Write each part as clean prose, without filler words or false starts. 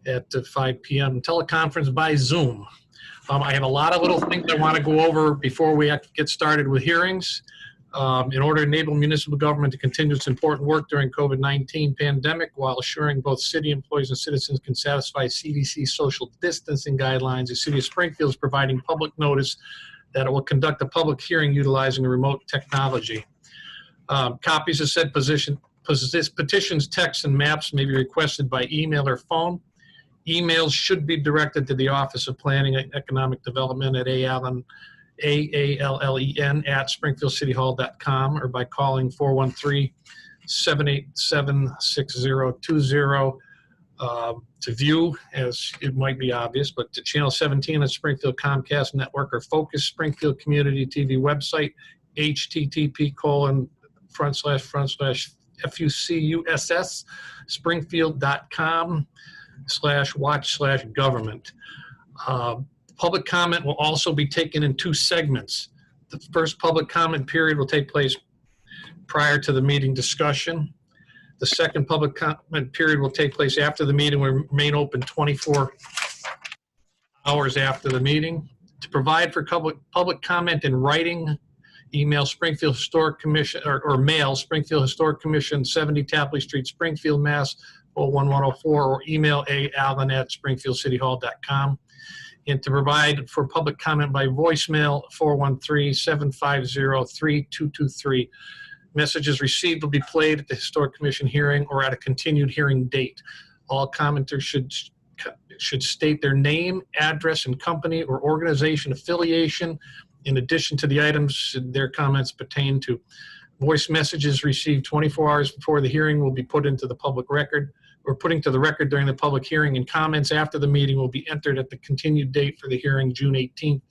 at 5 p.m. teleconference by Zoom. I have a lot of little things I want to go over before we get started with hearings. In order to enable municipal government to continue its important work during COVID-19 pandemic while assuring both city employees and citizens can satisfy CDC social distancing guidelines, the City of Springfield is providing public notice that it will conduct a public hearing utilizing remote technology. Copies of said petitions, texts, and maps may be requested by email or phone. Emails should be directed to the Office of Planning and Economic Development at AALLEN at springfieldcityhall.com or by calling 413-787-6020 to view, as it might be obvious, but to Channel 17 at Springfield Comcast Network or Focus Springfield Community TV website, http:// springfield.com/watch/government. Public comment will also be taken in two segments. The first public comment period will take place prior to the meeting discussion. The second public comment period will take place after the meeting. We remain open 24 hours after the meeting. To provide for public comment in writing, email Springfield Historic Commission or mail Springfield Historic Commission, 70 Tapley Street, Springfield, Mass. 01104, or email allen@springfieldcityhall.com. And to provide for public comment by voicemail, 413-750-3223. Messages received will be played at the Historic Commission hearing or at a continued hearing date. All commenters should state their name, address, and company or organization affiliation in addition to the items their comments pertain to. Voice messages received 24 hours before the hearing will be put into the public record or putting to the record during the public hearing, and comments after the meeting will be entered at the continued date for the hearing, June 18th,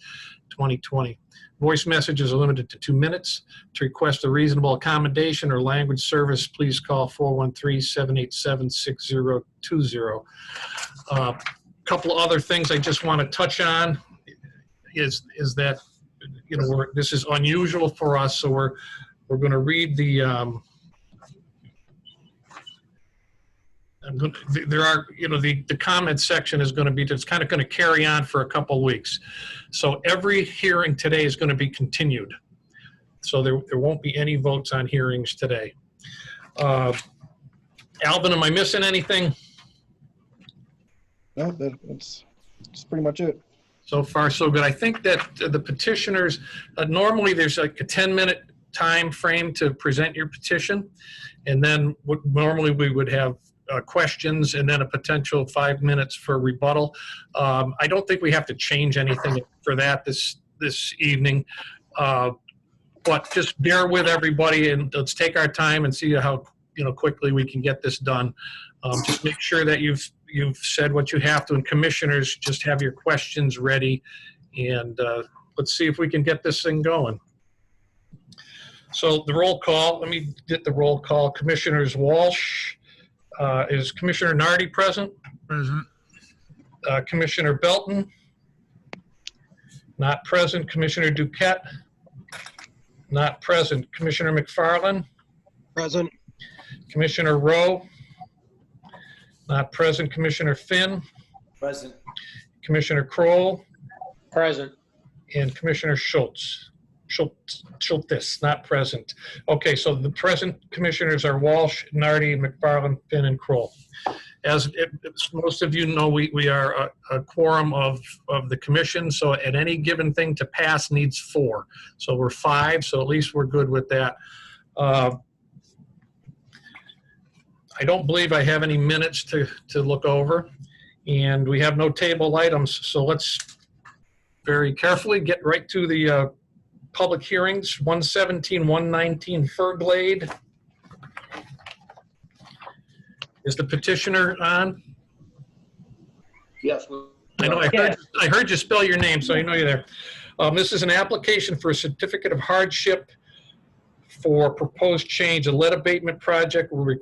2020. Voice messages are limited to 2 minutes. To request a reasonable accommodation or language service, please call 413-787-6020. A couple of other things I just want to touch on is that, you know, this is unusual for us, so we're going to read the the comment section is going to be, it's kind of going to carry on for a couple weeks. So every hearing today is going to be continued. So there won't be any votes on hearings today. Alvin, am I missing anything? No, that's pretty much it. So far, so good. I think that the petitioners, normally there's like a 10-minute time frame to present your petition. And then normally we would have questions and then a potential 5 minutes for rebuttal. I don't think we have to change anything for that this evening. But just bear with everybody and let's take our time and see how quickly we can get this done. Just make sure that you've said what you have to, and commissioners, just have your questions ready, and let's see if we can get this thing going. So the roll call, let me get the roll call. Commissioners Walsh, is Commissioner Nardi present? Present. Commissioner Belton? Not present. Commissioner Duquette? Not present. Commissioner McFarland? Present. Commissioner Rowe? Not present. Commissioner Finn? Present. Commissioner Kroll? Present. And Commissioner Schultz, not present. Okay, so the present commissioners are Walsh, Nardi, McFarland, Finn, and Kroll. As most of you know, we are a quorum of the commission, so at any given thing to pass needs 4. So we're 5, so at least we're good with that. I don't believe I have any minutes to look over, and we have no table items, so let's very carefully get right to the public hearings. 117, 119 Furglade. Is the petitioner on? Yes. I know. I heard you spell your name, so I know you're there. This is an application for a certificate of hardship for proposed change. A lead abatement project will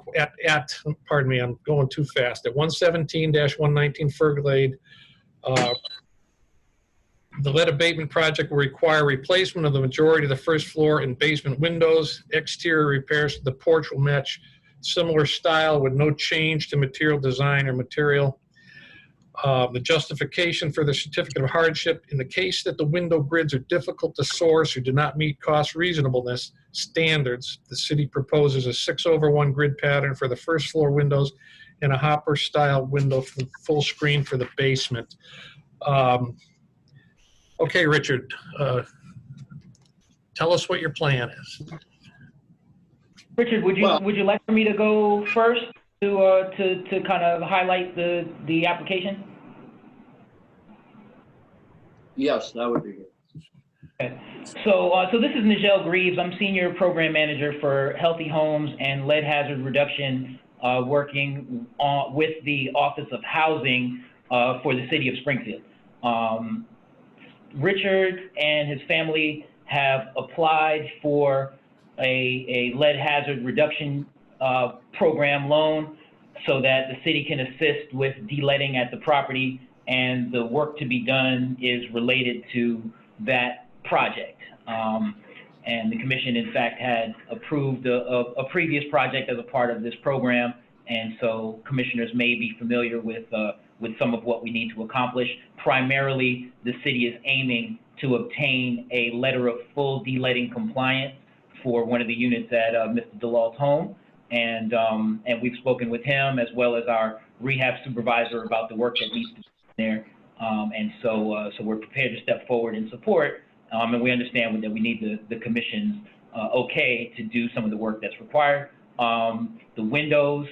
pardon me, I'm going too fast. At 117-119 Furglade. The lead abatement project will require replacement of the majority of the first floor and basement windows. Exterior repairs to the porch will match similar style with no change to material design or material. The justification for the certificate of hardship: in the case that the window grids are difficult to source or do not meet cost reasonableness standards, the city proposes a 6/1 grid pattern for the first floor windows and a hopper style window for full screen for the basement. Okay, Richard, tell us what your plan is. Richard, would you Well- would you like for me to go first to kind of highlight the application? Yes, that would be good. Okay. So this is Nigel Greaves. I'm Senior Program Manager for Healthy Homes and Lead Hazard Reduction, working with the Office of Housing for the City of Springfield. Richard and his family have applied for a lead hazard reduction program loan so that the city can assist with de-leading at the property, and the work to be done is related to that project. And the commission, in fact, had approved a previous project as a part of this program, and so commissioners may be familiar with some of what we need to accomplish. Primarily, the city is aiming to obtain a letter of full de-leading compliance for one of the units at Mr. DeLaw's home, and we've spoken with him as well as our rehab supervisor about the work that needs to be done there, and so we're prepared to step forward in support, and we understand that we need the commission's okay to do some of the work that's required. The windows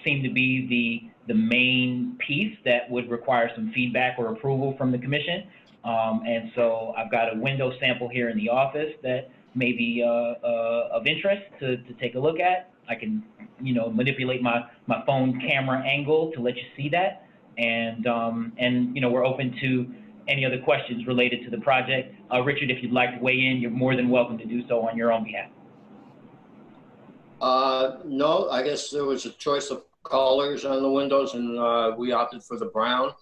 seem to be the main piece that would require some feedback or approval from the commission, and so I've got a window sample here in the office that may be of interest to take a look at. I can, manipulate my phone camera angle to let you see that. And we're open to any other questions related to the project. Richard, if you'd like to weigh in, you're more than welcome to do so on your own behalf. No, I guess there was a choice of colors on the windows, and we opted for the brown.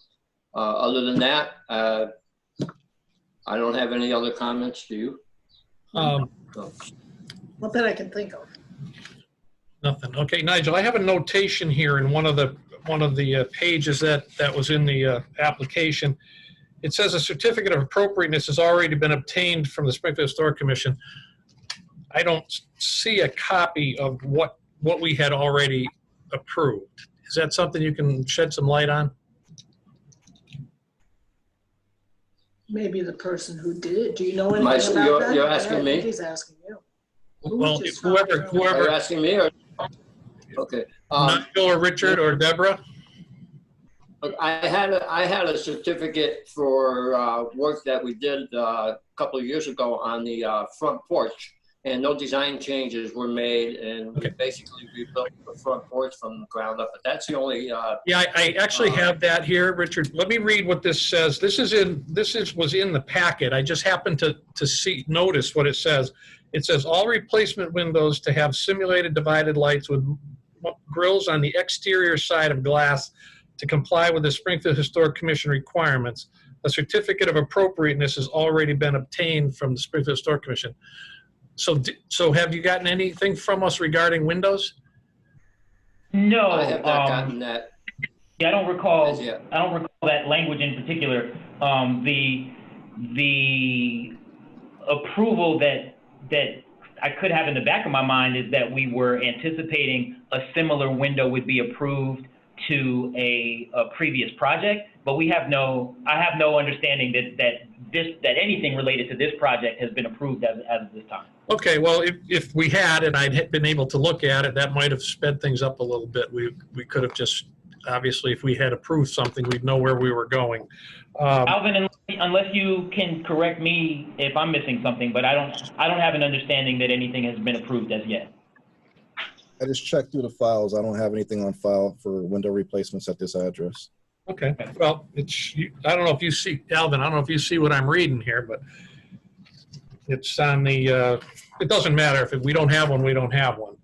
Other than that, I don't have any other comments. Do you? No. Not that I can think of. Nothing. Okay, Nigel, I have a notation here in one of the pages that was in the application. It says a certificate of appropriateness has already been obtained from the Springfield Historic Commission. I don't see a copy of what we had already approved. Is that something you can shed some light on? Maybe the person who did it. Do you know anything about that? You're asking me? I think he's asking you. Well, Just whoever, not sure. Are you asking me? Or? Okay. Nigel or Richard or Deborah? I had a certificate for work that we did a couple of years ago on the front porch, and no design changes were made, and we basically rebuilt the front porch from the ground up. But that's the only. Yeah, I actually have that here, Richard. Let me read what this says. This was in the packet. I just happened to notice what it says. It says all replacement windows to have simulated divided lights with grills on the exterior side of glass to comply with the Springfield Historic Commission requirements. A certificate of appropriateness has already been obtained from the Springfield Historic Commission. So have you gotten anything from us regarding windows? No, I have not gotten that. Yeah, I don't recall. Yet. I don't recall that language in particular. The approval that I could have in the back of my mind is that we were anticipating a similar window would be approved to a previous project, but I have no understanding that anything related to this project has been approved as of this time. Okay, well, if we had and I'd been able to look at it, that might have sped things up a little bit. We could have just, obviously, if we had approved something, we'd know where we were going. Alvin, unless you can correct me if I'm missing something, but I don't have an understanding that anything has been approved as yet. I just checked through the files. I don't have anything on file for window replacements at this address. Okay, well, I don't know if you see, Alvin, I don't know if you see what I'm reading here, but it's on the, it doesn't matter. If we don't have one, we don't have one.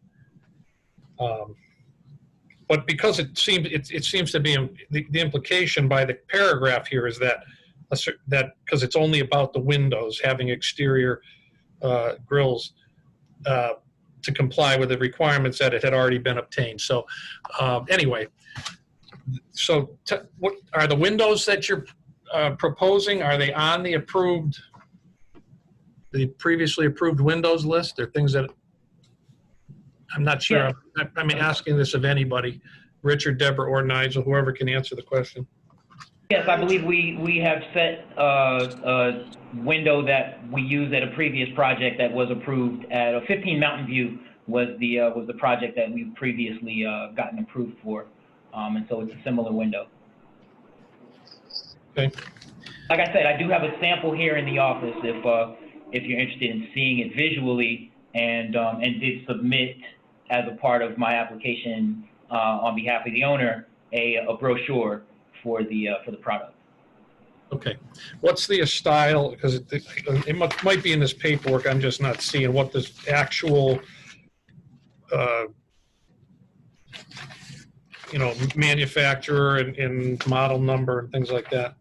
But because it seems to be, the implication by the paragraph here is that because it's only about the windows having exterior grills to comply with the requirements that it had already been obtained. So anyway, So what are the windows that you're proposing? Are they on the previously approved windows list? Or things that I'm not sure. Yeah. I'm asking this of anybody, Richard, Deborah, or Nigel, whoever can answer the question. Yes, I believe we have set a window that we used at a previous project that was approved at 15 Mountain View was the project that we previously gotten approved for, and so it's a similar window. Okay. Like I said, I do have a sample here in the office if you're interested in seeing it visually, and did submit as a part of my application on behalf of the owner a brochure for the product. Okay. What's the style? Because it might be in this paperwork. I'm just not seeing what this actual, manufacturer and model number and things like that.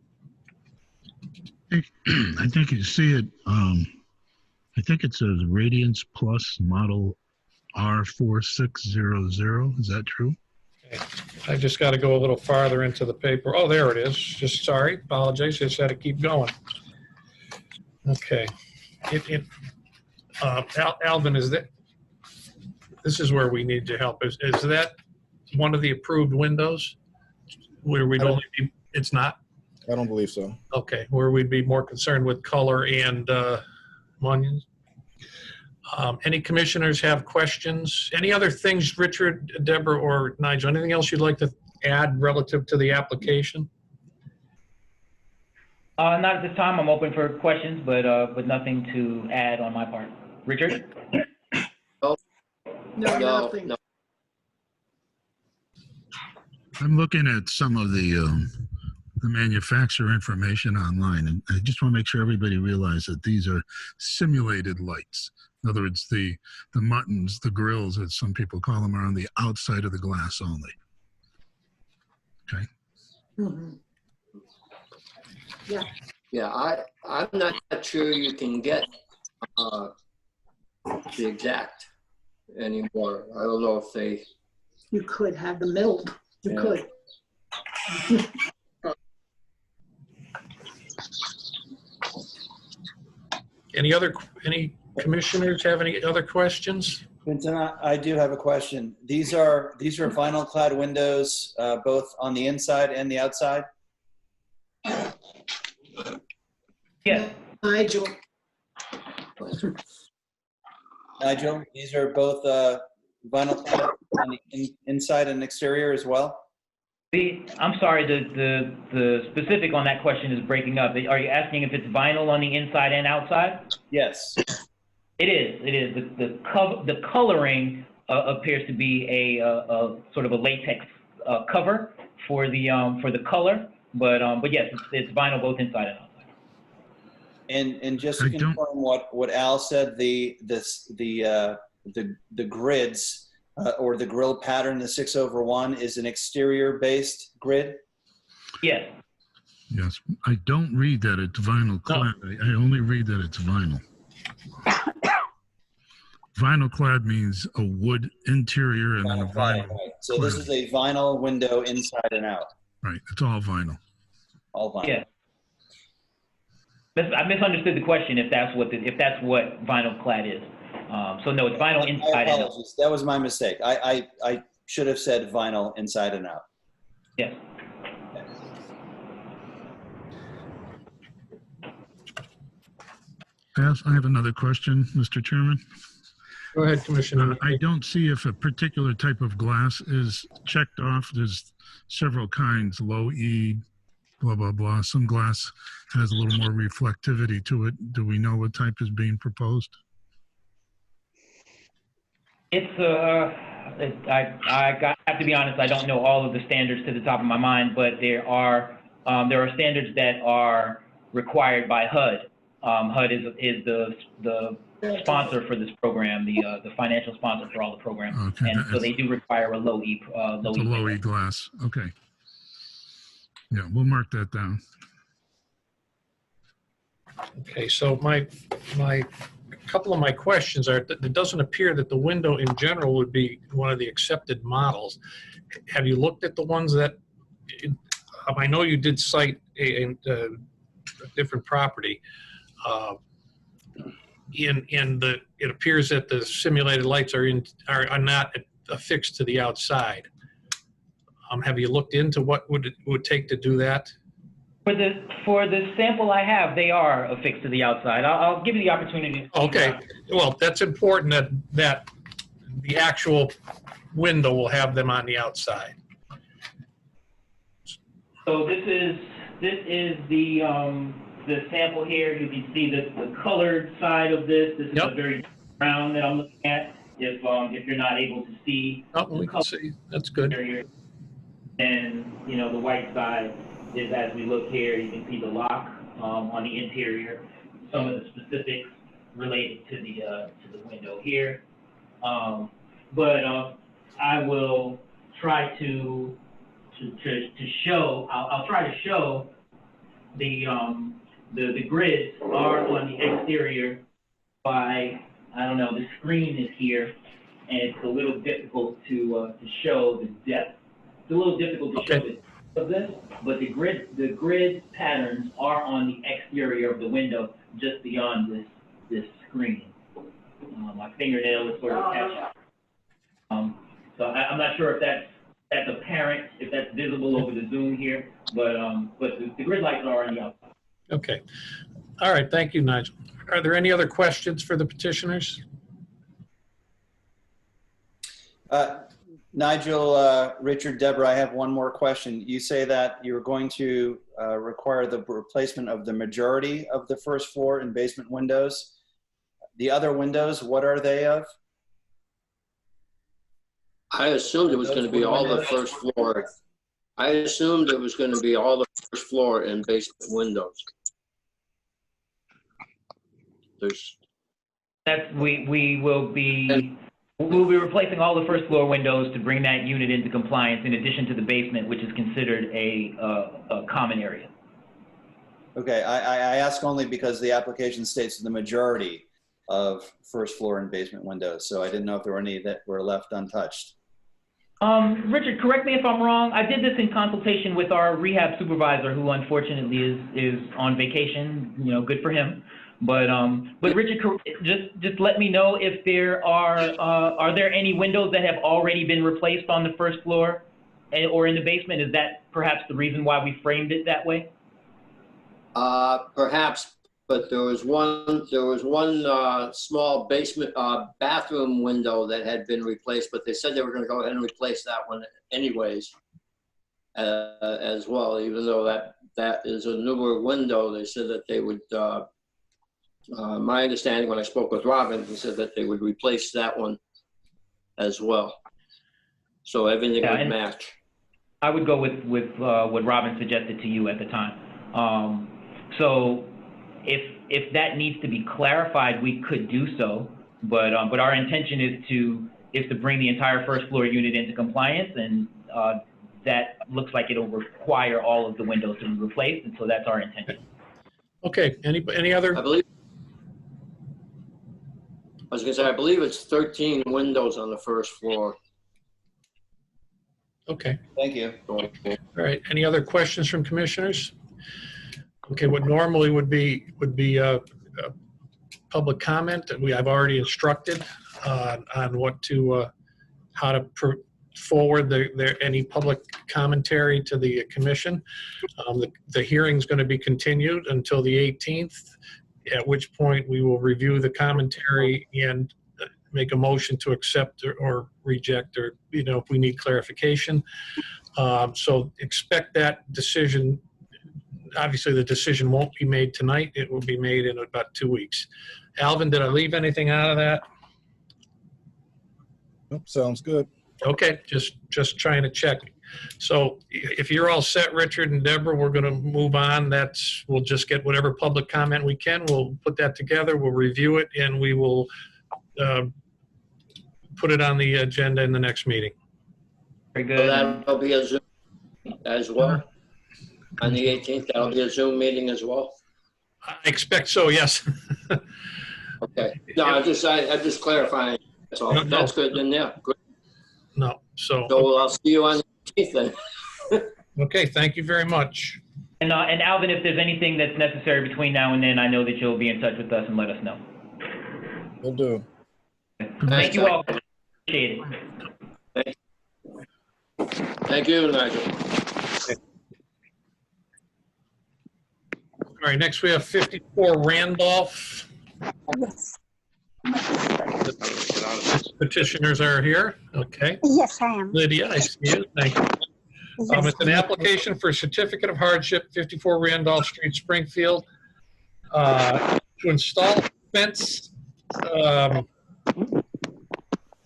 I think you see it. I think it says Radiance Plus Model R4600. Is that true? Okay. I just got to go a little farther into the paper. Oh, there it is. Just sorry, apologize. Just had to keep going. Okay. Alvin, this is where we need your help. Is that one of the approved windows where we'd only be? It's not. I don't believe so. Okay, where we'd be more concerned with color and mullions. Any commissioners have questions? Any other things, Richard, Deborah, or Nigel? Anything else you'd like to add relative to the application? Not at this time. I'm open for questions, but nothing to add on my part. Richard? No, nothing. No. I'm looking at some of the manufacturer information online, and I just want to make sure everybody realizes that these are simulated lights. In other words, the muttons, the grills, as some people call them, are on the outside of the glass only. Okay. Mm-hmm. Yeah. Yeah, I'm not sure you can get the exact anymore. I don't know if they. You could have the milled. You could. Any commissioners have any other questions? Vincent, I do have a question. These are vinyl clad windows, both on the inside and the outside? Yes. Nigel. Nigel, these are both vinyl clad on the inside and exterior as well? I'm sorry, the specific on that question is breaking up. Are you asking if it's vinyl on the inside and outside? Yes. It is. The coloring appears to be a sort of a latex cover for the color, but yes, it's vinyl both inside and outside. And just to confirm what Al said, the grids or the grill pattern, the 6/1, is an exterior based grid? Yes. Yes. I don't read that it's vinyl clad. I only read that it's vinyl. Vinyl clad means a wood interior and then a vinyl. Right. So this is a vinyl window inside and out. Right. It's all vinyl. All vinyl. Yeah. I misunderstood the question. If that's what vinyl clad is. So no, it's vinyl inside and out. That was my mistake. I should have said vinyl inside and out. Yes. I have another question, Mr. Chairman. Go ahead, Commissioner. I don't see if a particular type of glass is checked off. There's several kinds, low E, blah, blah, blah. Some glass has a little more reflectivity to it. Do we know what type is being proposed? It's I have to be honest. I don't know all of the standards to the top of my mind, but there are standards that are required by HUD. HUD is the sponsor for this program, the financial sponsor for all the programs, okay, and so they do require a low E. Low E glass. Okay. Yeah, we'll mark that down. Okay, so a couple of my questions are, it doesn't appear that the window in general would be one of the accepted models. Have you looked at the ones that I know you did cite a different property. It appears that the simulated lights are not affixed to the outside. Have you looked into what it would take to do that? For the sample I have, they are affixed to the outside. I'll give you the opportunity. Okay, well, that's important that the actual window will have them on the outside. So this is the sample here. You can see the colored side of this. This is Yep. a very brown that I'm looking at. If you're not able to see Oh, we can see. That's good. here, and the white side is, as we look here, you can see the lock on the interior. Some of the specifics related to the window here. But I will try to show. I'll try to show the grids are on the exterior by, I don't know, the screen is here, and it's a little difficult to show the depth. It's a little difficult to show the depth of this, but the grid patterns are on the exterior of the window, just beyond this screen. My fingernail is sort of catching. So I'm not sure if that's apparent, if that's visible over the Zoom here, but the grid lights are on the outside. Okay. All right. Thank you, Nigel. Are there any other questions for the petitioners? Nigel, Richard, Deborah, I have one more question. You say that you're going to require the replacement of the majority of the first floor and basement windows. The other windows, what are they of? I assumed it was going to be all the first floor. I assumed it was going to be all the first floor and basement windows. We'll be replacing all the first floor windows to bring that unit into compliance, in addition to the basement, which is considered a common area. Okay, I ask only because the application states the majority of first floor and basement windows, so I didn't know if there were any that were left untouched. Richard, correct me if I'm wrong. I did this in consultation with our rehab supervisor, who unfortunately is on vacation. Good for him. But Richard, just let me know if there are there any windows that have already been replaced on the first floor or in the basement? Is that perhaps the reason why we framed it that way? Perhaps, but there was one small basement bathroom window that had been replaced, but they said they were going to go ahead and replace that one anyways as well. Even though that is a newer window, they said that they would. My understanding when I spoke with Robin, he said that they would replace that one as well. So everything would match. I would go with what Robin suggested to you at the time. So if that needs to be clarified, we could do so. But our intention is to bring the entire first floor unit into compliance, and that looks like it'll require all of the windows to be replaced, and so that's our intention. Okay. Any other? I was going to say, I believe it's 13 windows on the first floor. Okay. Thank you. All right. Any other questions from commissioners? Okay. What normally would be a public comment that I've already instructed on what to how to forward any public commentary to the commission. The hearing is going to be continued until the 18th. At which point we will review the commentary and make a motion to accept or reject, or if we need clarification. So expect that decision. Obviously, the decision won't be made tonight. It will be made in about 2 weeks. Alvin, did I leave anything out of that? Nope, sounds good. Okay, just trying to check. So if you're all set, Richard and Deborah, we're going to move on. We'll just get whatever public comment we can. We'll put that together. We'll review it, and we will put it on the agenda in the next meeting. Very good. So that'll be a Zoom as well. On the 18th, that'll be a Zoom meeting as well. I expect so, yes. Okay. No, I'm just clarifying. That's all. No. That's good. Then yeah, good. No, so So I'll see you on the 18th then. Okay, thank you very much. And Alvin, if there's anything that's necessary between now and then, I know that you'll be in touch with us and let us know. Will do. Thank you all. Appreciate it. Thank you, Nigel. All right, next we have 54 Randolph. Yes. Petitioners are here. Okay. Yes, I am. Lydia, I see you. Thank you. Yes. It's an application for a certificate of hardship, 54 Randolph Street, Springfield, to install a fence.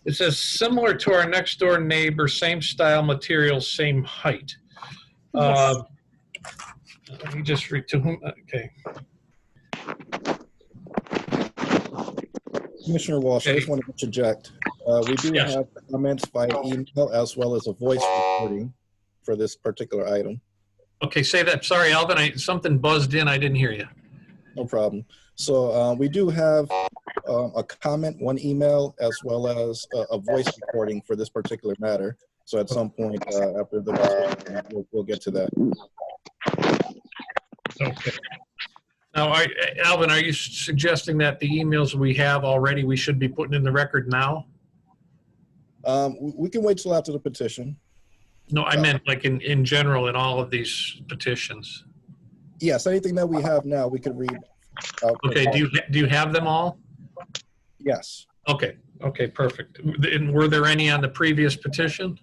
It says similar to our next door neighbor, same style, materials, same height. Yes. Let me just read to whom. Okay. Commissioner Walsh, I just want to interject. We do Yes. have comments via email as well as a voice recording for this particular item. Okay, say that. Sorry, Alvin, something buzzed in. I didn't hear you. No problem. So we do have a comment, one email, as well as a voice recording for this particular matter. So at some point after the discussion, we'll get to that. Okay. Now, Alvin, are you suggesting that the emails we have already, we should be putting in the record now? We can wait till after the petition. No, I meant like in general in all of these petitions. Yes, anything that we have now, we can read. Out. Okay, do you have them all? Yes. Okay, okay, perfect. And were there any on the previous petition?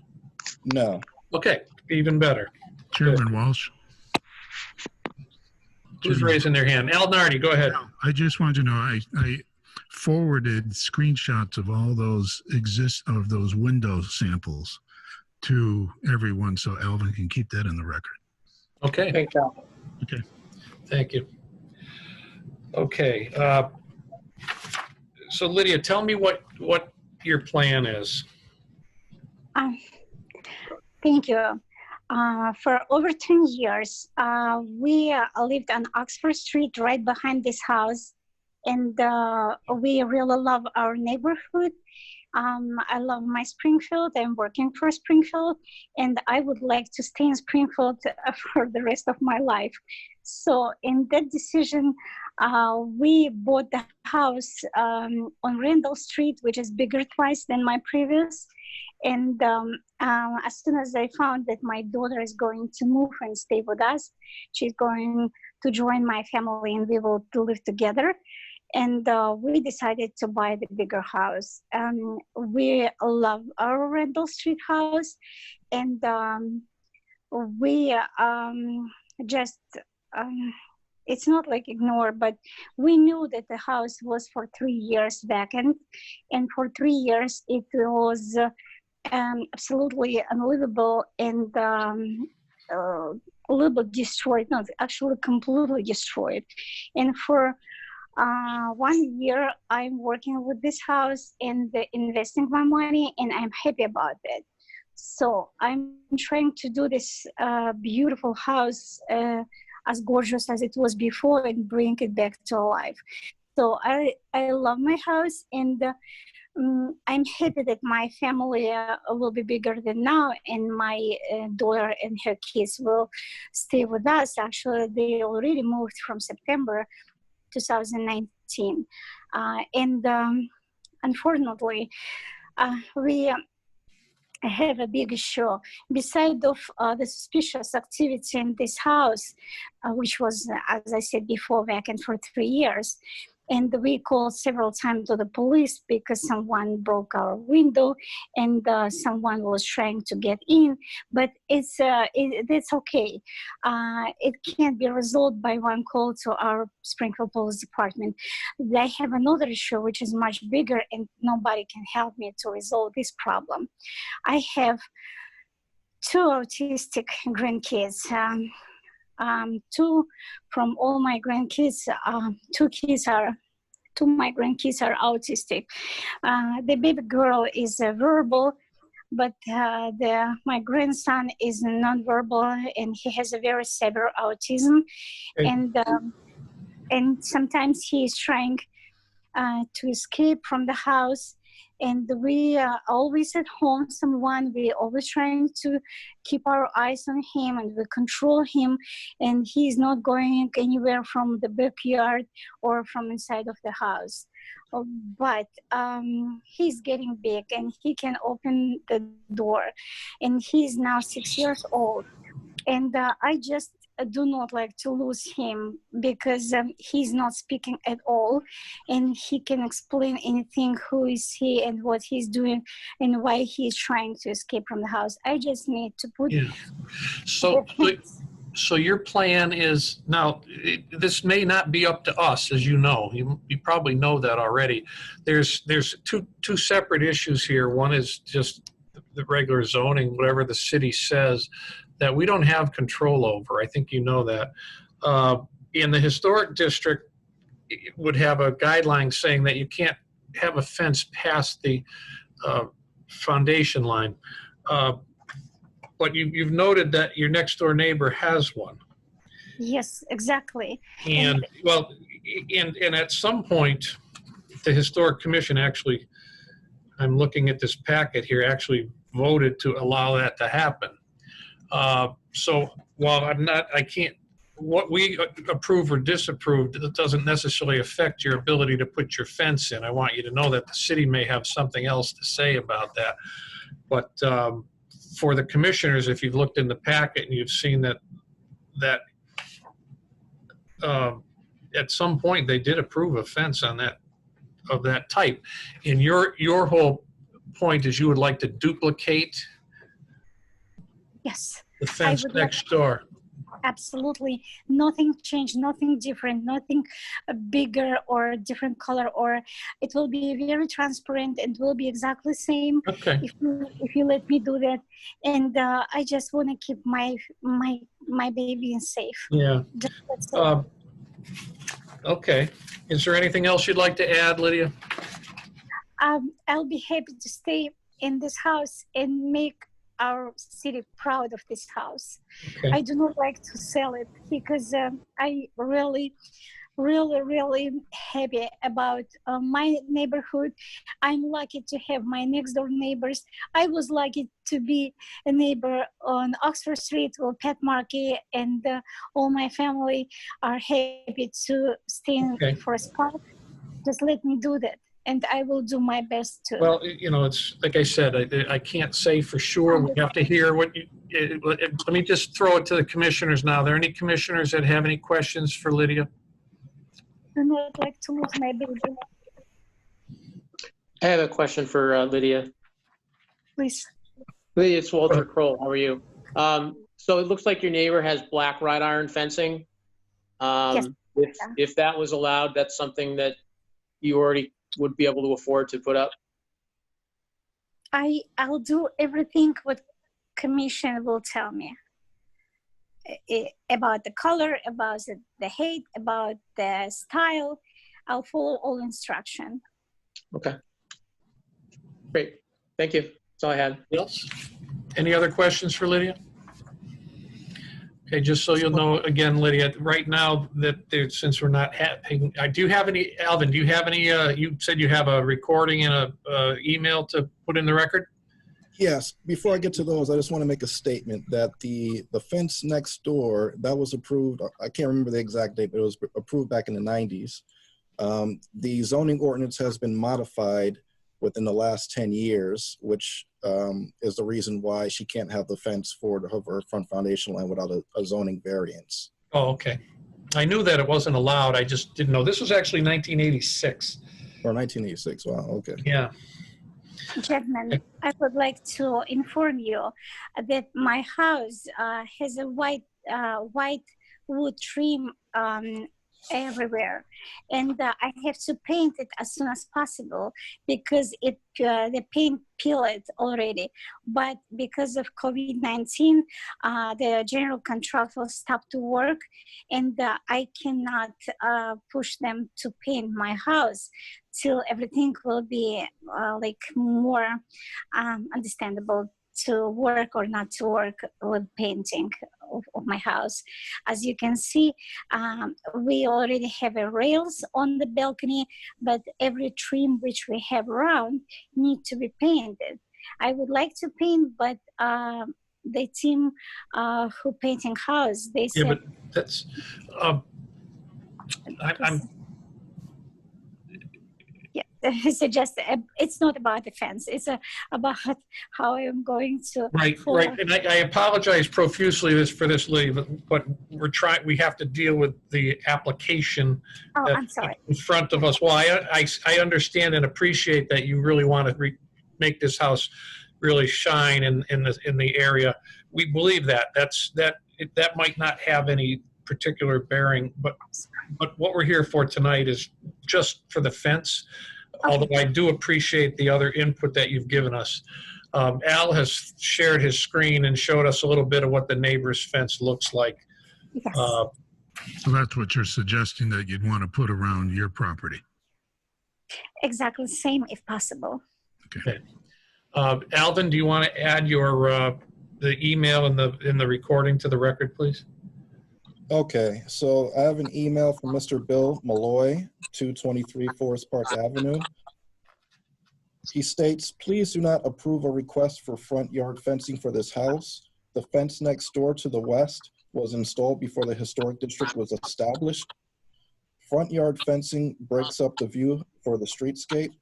No. Okay, even better. Chairman Walsh. Who's raising their hand? Al Nardi, go ahead. I just wanted to know, I forwarded screenshots of all those those window samples to everyone so Alvin can keep that in the record. Okay. Thanks, Al. Okay. Thank you. Okay. So Lydia, tell me what your plan is. Thank you. For over 10 years, we lived on Oxford Street right behind this house, and we really love our neighborhood. I love my Springfield. I'm working for Springfield, and I would like to stay in Springfield for the rest of my life. So in that decision, we bought the house on Randolph Street, which is bigger twice than my previous. And as soon as I found that my daughter is going to move and stay with us, she's going to join my family and we will live together. And we decided to buy the bigger house. We love our Randolph Street house, and we just, it's not like ignore, but we knew that the house was for 3 years vacant, and for 3 years it was absolutely unlivable and a little bit destroyed, not actually completely destroyed. And for 1 year, I'm working with this house and investing my money, and I'm happy about it. So I'm trying to do this beautiful house as gorgeous as it was before and bring it back to life. So I love my house, and I'm happy that my family will be bigger than now, and my daughter and her kids will stay with us. Actually, they already moved from September 2019. And unfortunately, we have a big issue. Besides of the suspicious activity in this house, which was, as I said before, vacant for 3 years. And we called several times to the police because someone broke our window and someone was trying to get in. But it's okay. It can't be resolved by one call to our Springfield Police Department. They have another issue which is much bigger, and nobody can help me to resolve this problem. I have 2 autistic grandkids. 2 from all my grandkids, 2 of my grandkids are autistic. The baby girl is verbal, but my grandson is nonverbal, and he has a very severe autism. And sometimes he is trying to escape from the house, and we always at home someone, we always trying to keep our eyes on him, and we control him, and he's not going anywhere from the backyard or from inside of the house. But he's getting big and he can open the door, and he's now 6 years old, and I just do not like to lose him because he's not speaking at all, and he can explain anything, who is he and what he's doing and why he's trying to escape from the house. I just need to put So your plan is now, this may not be up to us, as you know. You probably know that already. There's two separate issues here. One is just the regular zoning, whatever the city says, that we don't have control over. I think you know that. In the historic district, it would have a guideline saying that you can't have a fence past the foundation line. But you've noted that your next door neighbor has one. Yes, exactly. And well, and at some point, the Historic Commission actually, I'm looking at this packet here, actually voted to allow that to happen. So while I can't, what we approve or disapprove, it doesn't necessarily affect your ability to put your fence in. I want you to know that the city may have something else to say about that. But for the commissioners, if you've looked in the packet and you've seen that at some point they did approve a fence on that, of that type. And your whole point is you would like to duplicate the fence next door. Absolutely. Nothing changed, nothing different, nothing bigger or different color, or it will be very transparent and will be exactly the same. Okay. If you let me do that. And I just want to keep my baby safe. Yeah. That's it. Okay. Is there anything else you'd like to add, Lydia? I'll be happy to stay in this house and make our city proud of this house. Okay. I do not like to sell it because I really happy about my neighborhood. I'm lucky to have my next door neighbors. I was lucky to be a neighbor on Oxford Street with Pat Markey, and all my family are happy to stay in for a spot. Just let me do that, and I will do my best to. Well, you know, it's like I said, I can't say for sure. We have to hear what you, let me just throw it to the commissioners now. Are there any commissioners that have any questions for Lydia? I would like to lose my baby. I have a question for Lydia. Please. Lydia, it's Walter Kroll. How are you? So it looks like your neighbor has black wrought iron fencing. Yes. If that was allowed, that's something that you already would be able to afford to put up? I'll do everything what commission will tell me. About the color, about the height, about the style. I'll follow all instruction. Okay. Great. Thank you. That's all I had. Else? Any other questions for Lydia? Okay, just so you'll know, again, Lydia, right now that since we're not having, do you have any, Alvin, do you have any, you said you have a recording and a email to put in the record? Yes, before I get to those, I just want to make a statement that the fence next door, that was approved, I can't remember the exact date, but it was approved back in the 90s. The zoning ordinance has been modified within the last 10 years, which is the reason why she can't have the fence for her front foundation line without a zoning variance. Oh, okay. I knew that it wasn't allowed. I just didn't know. This was actually 1986. Or 1986, wow, okay. Yeah. Gentlemen, I would like to inform you that my house has a white wood trim everywhere, and I have to paint it as soon as possible because the paint peeled already. But because of COVID-19, the general contractor stopped to work, and I cannot push them to paint my house till everything will be like more understandable to work or not to work with painting of my house. As you can see, we already have rails on the balcony, but every trim which we have around need to be painted. I would like to paint, but the team who painting house, they said. Yeah, but that's, I'm, Yeah, it's just, it's not about the fence. It's about how I'm going to. right. And I apologize profusely for this, Lee, but we have to deal with the application Oh, that's I'm sorry. in front of us. Well, I understand and appreciate that you really want to make this house really shine in the area. We believe that. That might not have any particular bearing, but what we're here for tonight is just for the fence. Okay. Although I do appreciate the other input that you've given us. Al has shared his screen and showed us a little bit of what the neighbor's fence looks like. Yes. So that's what you're suggesting that you'd want to put around your property. Exactly the same if possible. Okay. Alvin, do you want to add your the email in the recording to the record, please? Okay, so I have an email from Mr. Bill Malloy, 223 Forest Park Avenue. He states, please do not approve a request for front yard fencing for this house. The fence next door to the west was installed before the historic district was established. Front yard fencing breaks up the view for the streetscape.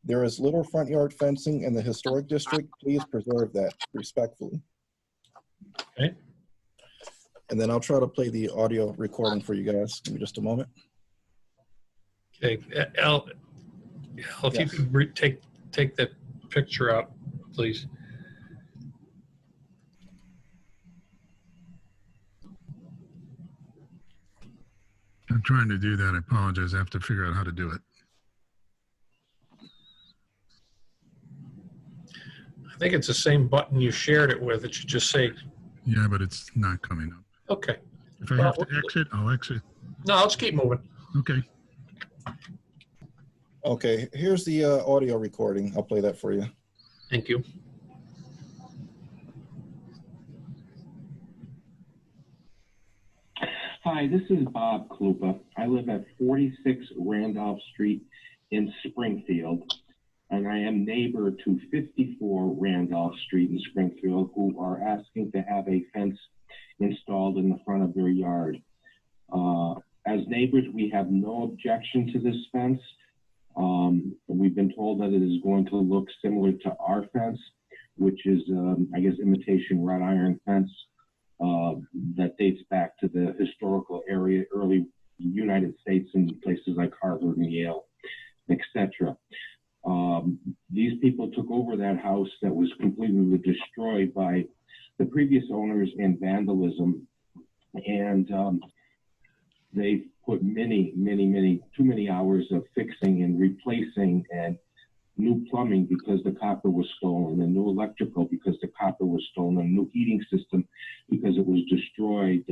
There is little front yard fencing in the historic district. Please preserve that respectfully. Okay. And then I'll try to play the audio recording for you guys. Give me just a moment. Okay, Al, if Yes. you could take that picture out, please. I'm trying to do that. I apologize. I have to figure out how to do it. I think it's the same button you shared it with. It should just say, Yeah, but it's not coming up. okay. If I have to exit, I'll exit. No, let's keep moving. Okay. Okay, here's the audio recording. I'll play that for you. Thank you. Hi, this is Bob Klupa. I live at 46 Randolph Street in Springfield, and I am neighbor to 54 Randolph Street in Springfield, who are asking to have a fence installed in the front of their yard. As neighbors, we have no objection to this fence. We've been told that it is going to look similar to our fence, which is, I guess, imitation wrought iron fence that dates back to the historical area, early United States in places like Harvard and Yale, etc. These people took over that house that was completely destroyed by the previous owners in vandalism, and they put too many hours of fixing and replacing and new plumbing because the copper was stolen, and new electrical because the copper was stolen, and new heating system because it was destroyed,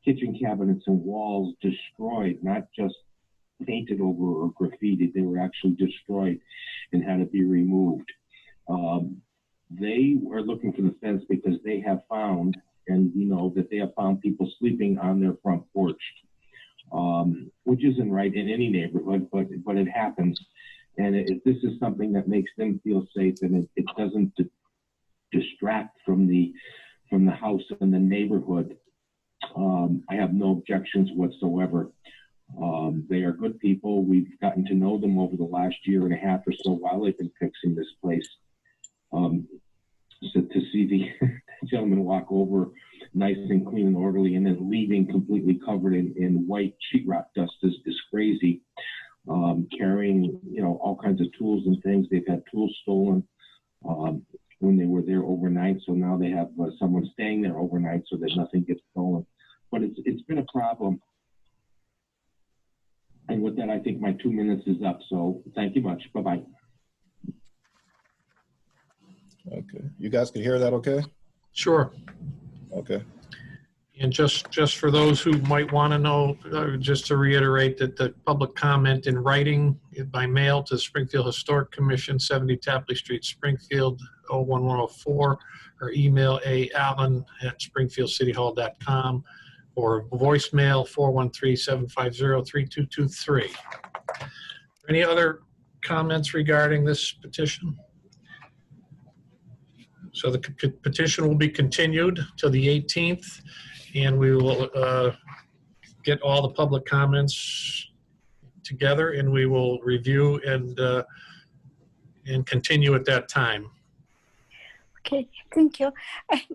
kitchen cabinets and walls destroyed, not just painted over or graffitied. They were actually destroyed and had to be removed. They are looking for the fence because they have found, and you know, that they have found people sleeping on their front porch, which isn't right in any neighborhood, but it happens. And if this is something that makes them feel safe and it doesn't distract from the house and the neighborhood, I have no objections whatsoever. They are good people. We've gotten to know them over the last year and a half or so while they've been fixing this place. So to see the gentleman walk over nice and clean and orderly and then leaving completely covered in white sheetrock dust is crazy. Carrying, you know, all kinds of tools and things. They've had tools stolen when they were there overnight. So now they have someone staying there overnight so that nothing gets stolen. But it's been a problem. And with that, I think my 2 minutes is up. So thank you much. Bye-bye. Okay, you guys can hear that okay? Sure. Okay. And just for those who might want to know, just to reiterate that the public comment in writing by mail to Springfield Historic Commission, 70 Tapley Street, Springfield, 01104, or email allen@springfieldcityhall.com, or voicemail 413-750-3223. Any other comments regarding this petition? So the petition will be continued till the 18th, and we will get all the public comments together, and we will review and continue at that time. Okay, thank you.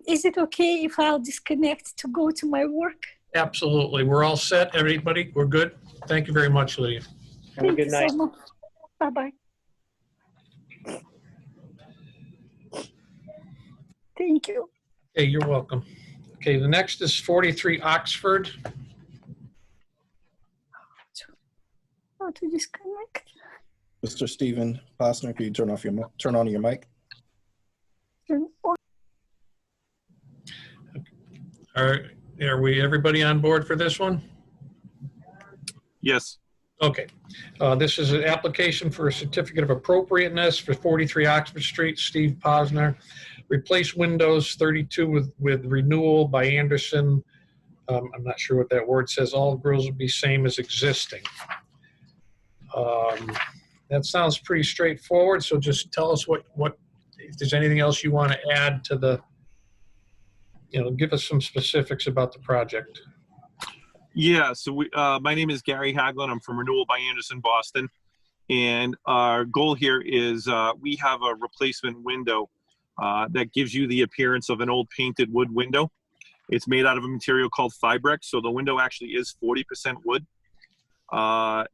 Is it okay if I'll disconnect to go to my work? Absolutely. We're all set, everybody. We're good. Thank you very much, Lydia. Have a good night. So much. Bye-bye. Thank you. Okay, you're welcome. Okay, the next is 43 Oxford. How to disconnect? Mr. Stephen Posner, can you turn on your mic? Are we, everybody on board for this one? Yes. Okay. This is an application for a certificate of appropriateness for 43 Oxford Street, Steve Posner. Replace windows 32 with renewal by Anderson. I'm not sure what that word says. All grills will be same as existing. That sounds pretty straightforward. So just tell us what if there's anything else you want to add to the, give us some specifics about the project. Yeah, so my name is Gary Haglund. I'm from Renewal by Anderson, Boston. And our goal here is we have a replacement window that gives you the appearance of an old painted wood window. It's made out of a material called Fibrex, so the window actually is 40% wood.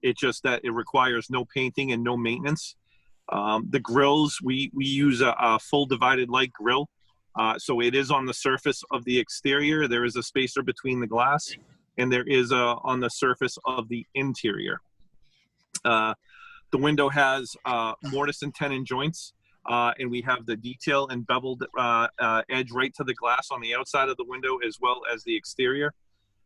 It's just that it requires no painting and no maintenance. The grills, we use a full divided light grill. So it is on the surface of the exterior. There is a spacer between the glass, and there is on the surface of the interior. The window has mortise and tenon joints, and we have the detail and beveled edge right to the glass on the outside of the window, as well as the exterior,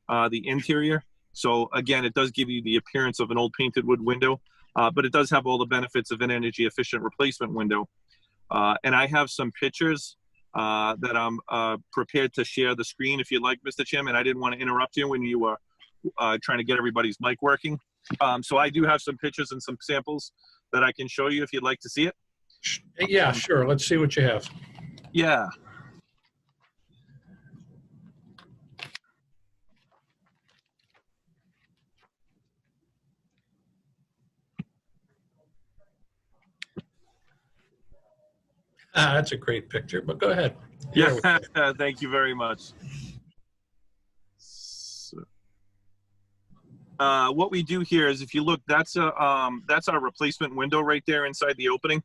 the interior. So again, it does give you the appearance of an old painted wood window, but it does have all the benefits of an energy efficient replacement window. And I have some pictures that I'm prepared to share the screen if you'd like, Mr. Chairman. I didn't want to interrupt you when you were trying to get everybody's mic working. So I do have some pictures and some samples that I can show you if you'd like to see it. Yeah, sure. Let's see what you have. Yeah. That's a great picture, but go ahead. Yeah, thank you very much. So, what we do here is, if you look, that's our replacement window right there inside the opening.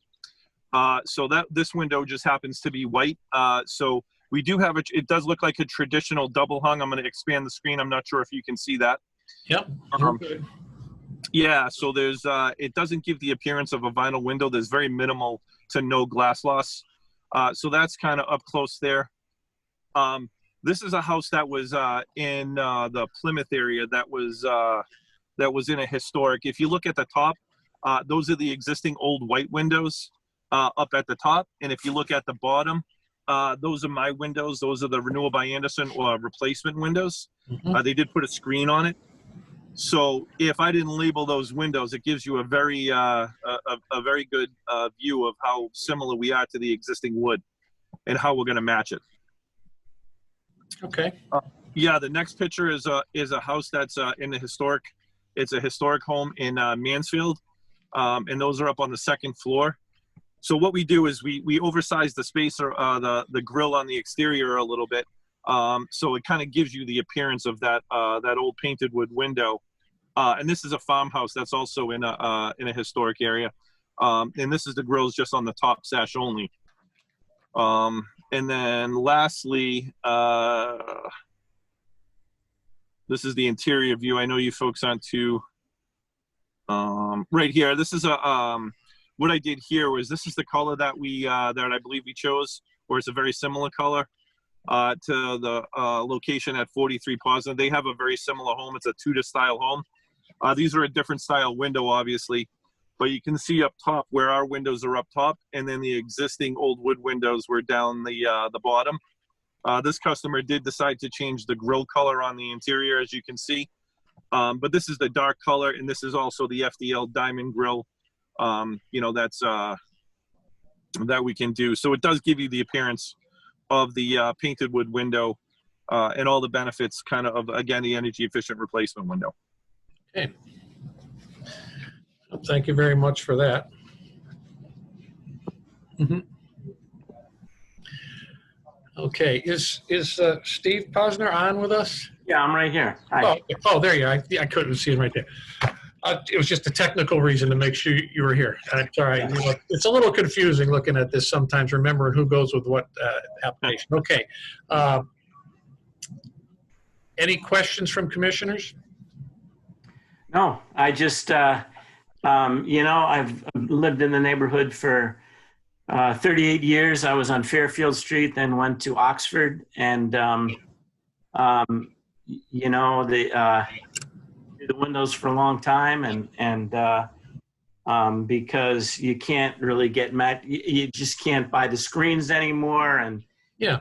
So this window just happens to be white. So we do have it does look like a traditional double hung. I'm going to expand the screen. I'm not sure if you can see that. Yep. Yeah, so there's it doesn't give the appearance of a vinyl window. There's very minimal to no glass loss. So that's kind of up close there. This is a house that was in the Plymouth area that was in a historic. If you look at the top, those are the existing old white windows up at the top. And if you look at the bottom, those are my windows. Those are the Renewal by Anderson replacement windows. Mm-hmm. They did put a screen on it. So if I didn't label those windows, it gives you a very good view of how similar we are to the existing wood and how we're going to match it. Okay. Yeah, the next picture is a house that's in the historic. It's a historic home in Mansfield, and those are up on the second floor. So what we do is we oversize the spacer, the grill on the exterior a little bit. So it kind of gives you the appearance of that old painted wood window. And this is a farmhouse that's also in a historic area. And this is the grills just on the top sash only. And then lastly, this is the interior view. I know you folks aren't too, right here. This is what I did here was, this is the color that that I believe we chose, or it's a very similar color to the location at 43 Posner. They have a very similar home. It's a Tudor style home. These are a different style window, obviously. but you can see up top where our windows are up top, and then the existing old wood windows were down the bottom. This customer did decide to change the grille color on the interior, as you can see. But this is the dark color, and this is also the FDL diamond grille, you know, that's that we can do. So it does give you the appearance of the painted wood window and all the benefits kind of, again, the energy efficient replacement window. Okay. Well, thank you very much for that. Okay, is Steve Posner on with us? Yeah, I'm right here. Hi. Oh, there you are. I couldn't see him right there. It was just a technical reason to make sure you were here. It's all right. You know, it's a little confusing looking at this sometimes, remembering who goes with what application. Okay. Any questions from commissioners? No, I just, you know, I've lived in the neighborhood for 38 years. I was on Fairfield Street, then went to Oxford, and you know, the windows for a long time, and because you can't really get you just can't buy the screens anymore, and yeah,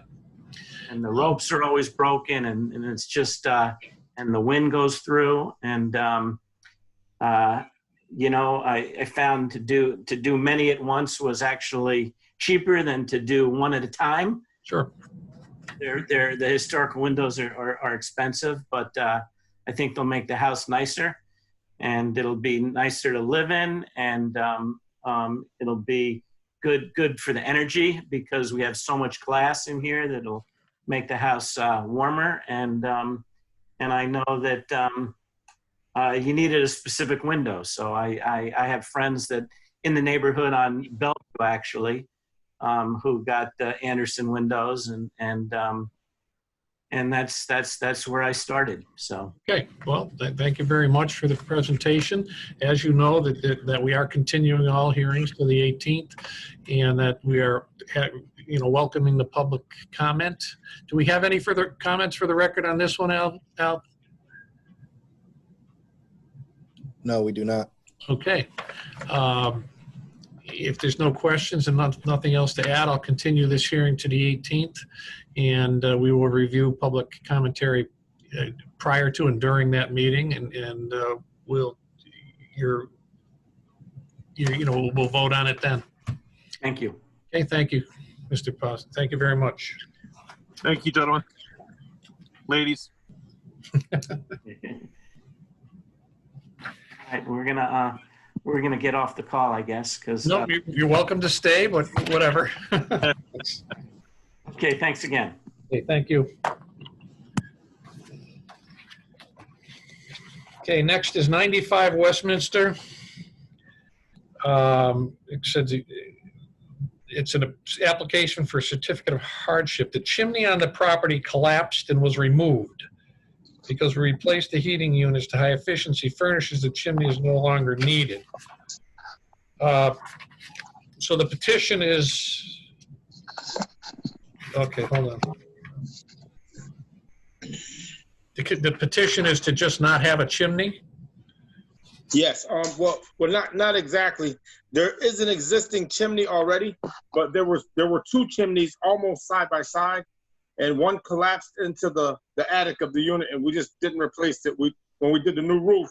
and the ropes are always broken, and it's just and the wind goes through, and you know, I found to do many at once was actually cheaper than to do one at a time. Sure. The historical windows are expensive, but I think they'll make the house nicer, and it'll be nicer to live in, and it'll be good for the energy, because we have so much glass in here that'll make the house warmer, and I know that you needed a specific window, so I have friends that in the neighborhood on Bellevue actually, who got the Anderson windows, and that's where I started. So okay, well, thank you very much for the presentation. As you know, that we are continuing all hearings to the 18th, and that we are, you know, welcoming the public comment. Do we have any further comments for the record on this one, Al? No, we do not. Okay. If there's no questions and nothing else to add, I'll continue this hearing to the 18th, and we will review public commentary prior to and during that meeting, and we'll we'll vote on it then. Thank you. Okay, thank you, Mr. Post. Thank you very much. Thank you, gentlemen. Ladies. All right, we're gonna get off the call, I guess, because. No, you're welcome to stay, but whatever. Okay, thanks again. Okay, thank you. Okay, next is 95 Westminster. It says it's an application for a certificate of hardship. The chimney on the property collapsed and was removed. Because we replaced the heating units to high efficiency furnaces, the chimney is no longer needed. So the petition is, okay, hold on. The petition is to just not have a chimney? Yes, well, not exactly. There is an existing chimney already, but there were two chimneys almost side by side, and one collapsed into the attic of the unit, and we just didn't replace it. When we did the new roof,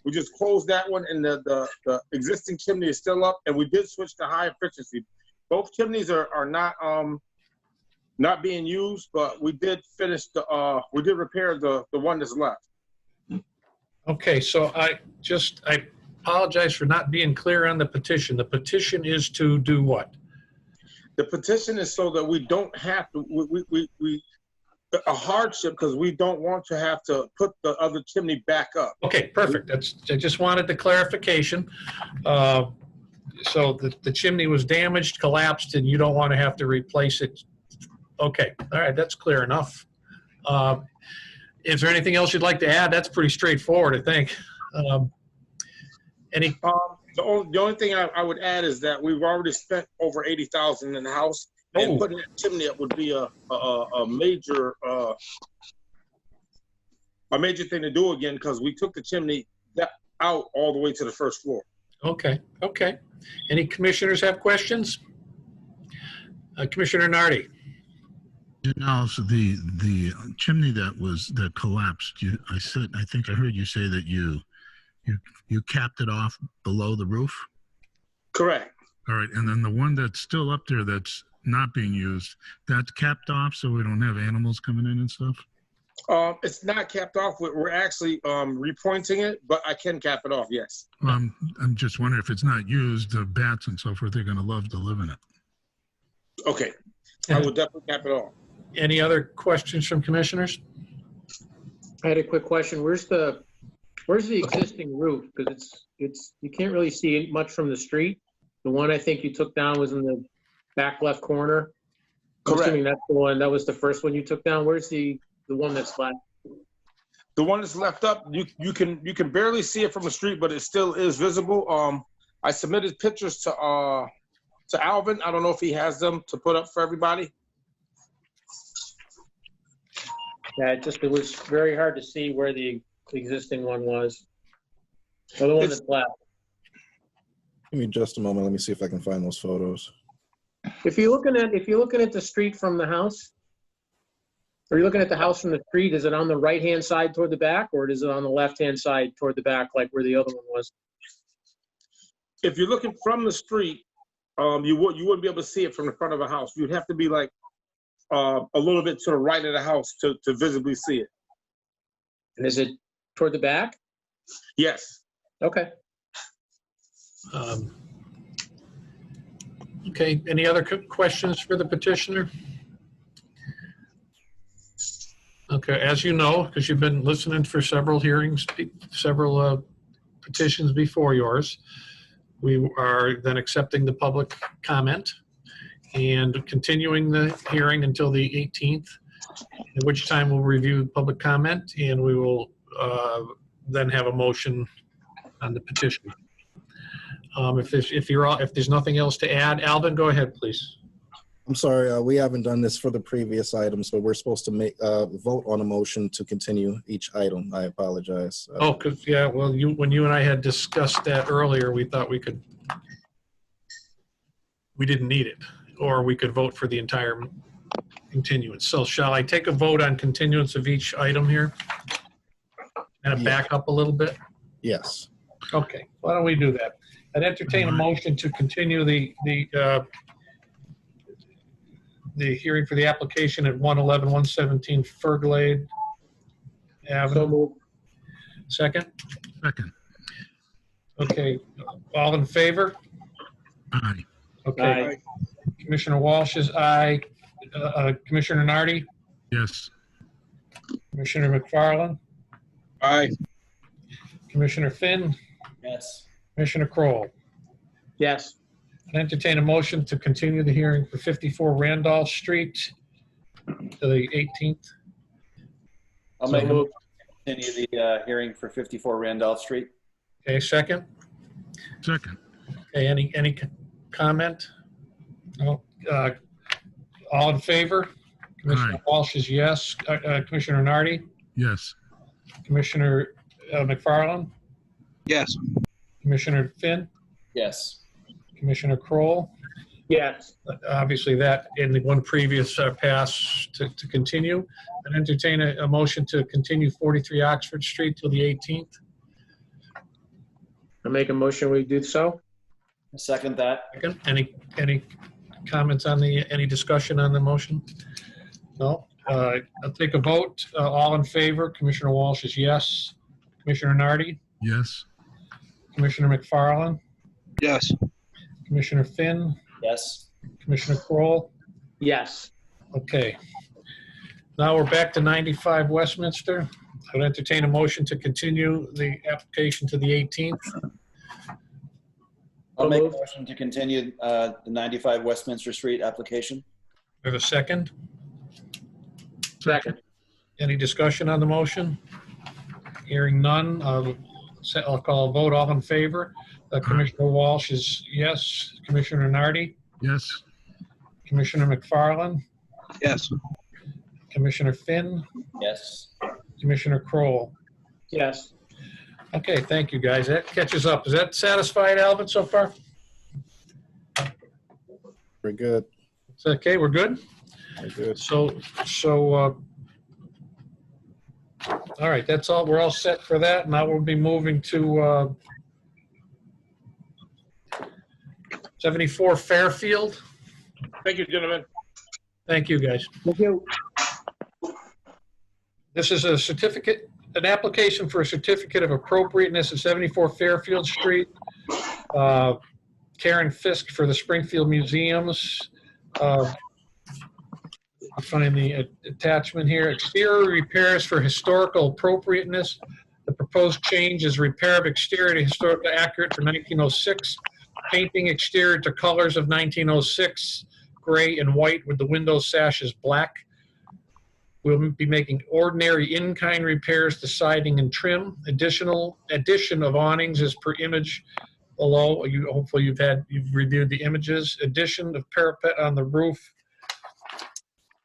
we just closed that one, and the existing chimney is still up, and we did switch to high efficiency. Both chimneys are not being used, but we did finish we did repair the one that's left. Okay, so I apologize for not being clear on the petition. The petition is to do what? The petition is so that we don't have to, a hardship, because we don't want to have to put the other chimney back up. Okay, perfect. I just wanted the clarification. So the chimney was damaged, collapsed, and you don't want to have to replace it. Okay, all right, that's clear enough. Is there anything else you'd like to add? That's pretty straightforward, I think. The only thing I would add is that we've already spent over $80,000 in the house, and putting that chimney up would be a major thing to do again, because we took the chimney out all the way to the first floor. Okay, okay. Any commissioners have questions? Commissioner Nardi? Now, so the chimney that collapsed, I think I heard you say that you capped it off below the roof? Correct. All right, and then the one that's still up there that's not being used, that's capped off so we don't have animals coming in and stuff? It's not capped off. We're actually repointing it, but I can cap it off, yes. I'm just wondering if it's not used, the bats and so forth, they're going to love to live in it. Okay, I will definitely cap it off. Any other questions from commissioners? I had a quick question. Where's the existing roof? Because it's you can't really see much from the street. The one I think you took down was in the back left corner. I'm Correct. assuming that's the one. That was the first one you took down. Where's the one that's left? The one that's left up, you can barely see it from the street, but it still is visible. I submitted pictures to Alvin. I don't know if he has them to put up for everybody. Yeah, it was very hard to see where the existing one was. Or the one that's left. Give me just a moment. Let me see if I can find those photos. If you're looking at the street from the house, or you're looking at the house from the street, is it on the right-hand side toward the back, or is it on the left-hand side toward the back, like where the other one was? If you're looking from the street, you wouldn't be able to see it from the front of the house. You'd have to be like a little bit to the right of the house to visibly see it. And is it toward the back? Yes. Okay. Okay, any other questions for the petitioner? Okay, as you know, because you've been listening for several hearings, several petitions before yours, we are then accepting the public comment and continuing the hearing until the 18th, at which time we'll review public comment and we will then have a motion on the petition. If there's nothing else to add, Alvin, go ahead, please. I'm sorry, we haven't done this for the previous items, but we're supposed to make vote on a motion to continue each item. I apologize. Oh, because yeah, well, when you and I had discussed that earlier, we thought we didn't need it, or we could vote for the entire continuance. So shall I take a vote on continuance of each item here? And back up a little bit? Yes. Okay, why don't we do that? I'd entertain a motion to continue the hearing for the application at 111-117 Ferglade Avenue. So moved. Second? Second. Okay, all in favor? Aye. Okay. Aye. Commissioner Walsh is aye. Commissioner Nardi? Yes. Commissioner McFarland? Aye. Commissioner Finn? Yes. Commissioner Kroll? Yes. I'd entertain a motion to continue the hearing for 54 Randolph Street to the 18th. I'll make a move to continue the hearing for 54 Randolph Street. Okay, second? Second. Okay, any comment? No. All in favor? Commissioner Aye. Walsh is yes. Commissioner Nardi? Yes. Commissioner McFarland? Yes. Commissioner Finn? Yes. Commissioner Kroll? Yes. Obviously that in the one previous pass to continue. I'd entertain a motion to continue 43 Oxford Street till the 18th. I make a motion we do so. Second that. Second. Any comments on any discussion on the motion? No. I'll take a vote. All in favor? Commissioner Walsh is yes. Commissioner Nardi? Yes. Commissioner McFarland? Yes. Commissioner Finn? Yes. Commissioner Kroll? Yes. Okay. Now we're back to 95 Westminster. I would entertain a motion to continue the application to the 18th. I'll make a motion to continue the 95 Westminster Street application. We have a second. Second. Any discussion on the motion? Hearing none, I'll call a vote. All in favor? Commissioner Walsh is yes. Commissioner Nardi? Yes. Commissioner McFarland? Yes. Commissioner Finn? Yes. Commissioner Kroll? Yes. Okay, thank you, guys. That catches up. Is that satisfied, Alvin, so far? We're good. It's okay, we're good? We're good. All right, that's all. We're all set for that. Now we'll be moving to 74 Fairfield. Thank you, gentlemen. Thank you, guys. Thank you. This is a certificate, an application for a certificate of appropriateness at 74 Fairfield Street. Karen Fisk for the Springfield Museums. I'll find the attachment here. Exterior repairs for historical appropriateness. The proposed change is repair of exterior to historically accurate for 1906. Painting exterior to colors of 1906, gray and white with the window sashes black. We'll be making ordinary in-kind repairs to siding and trim. Addition of awnings is per image below. Hopefully you've reviewed the images. Addition of parapet on the roof.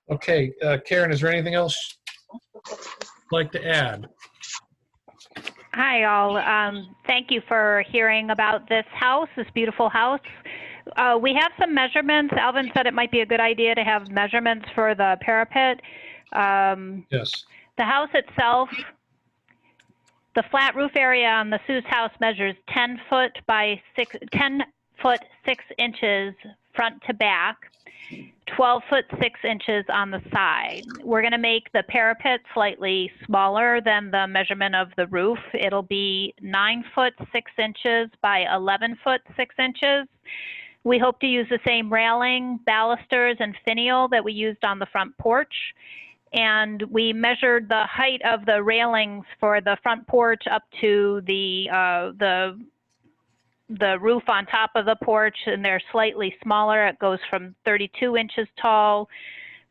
Okay, Karen, is there anything else you'd like to add? Hi, all. Thank you for hearing about this house, this beautiful house. We have some measurements. Alvin said it might be a good idea to have measurements for the parapet. Yes. The house itself, the flat roof area on the Sue's house measures 10 foot 6 inches front to back, 12 foot 6 inches on the side. We're going to make the parapet slightly smaller than the measurement of the roof. It'll be 9 foot 6 inches by 11 foot 6 inches. We hope to use the same railing, balusters, and finial that we used on the front porch. And we measured the height of the railings for the front porch up to the roof on top of the porch, and they're slightly smaller. It goes from 32 inches tall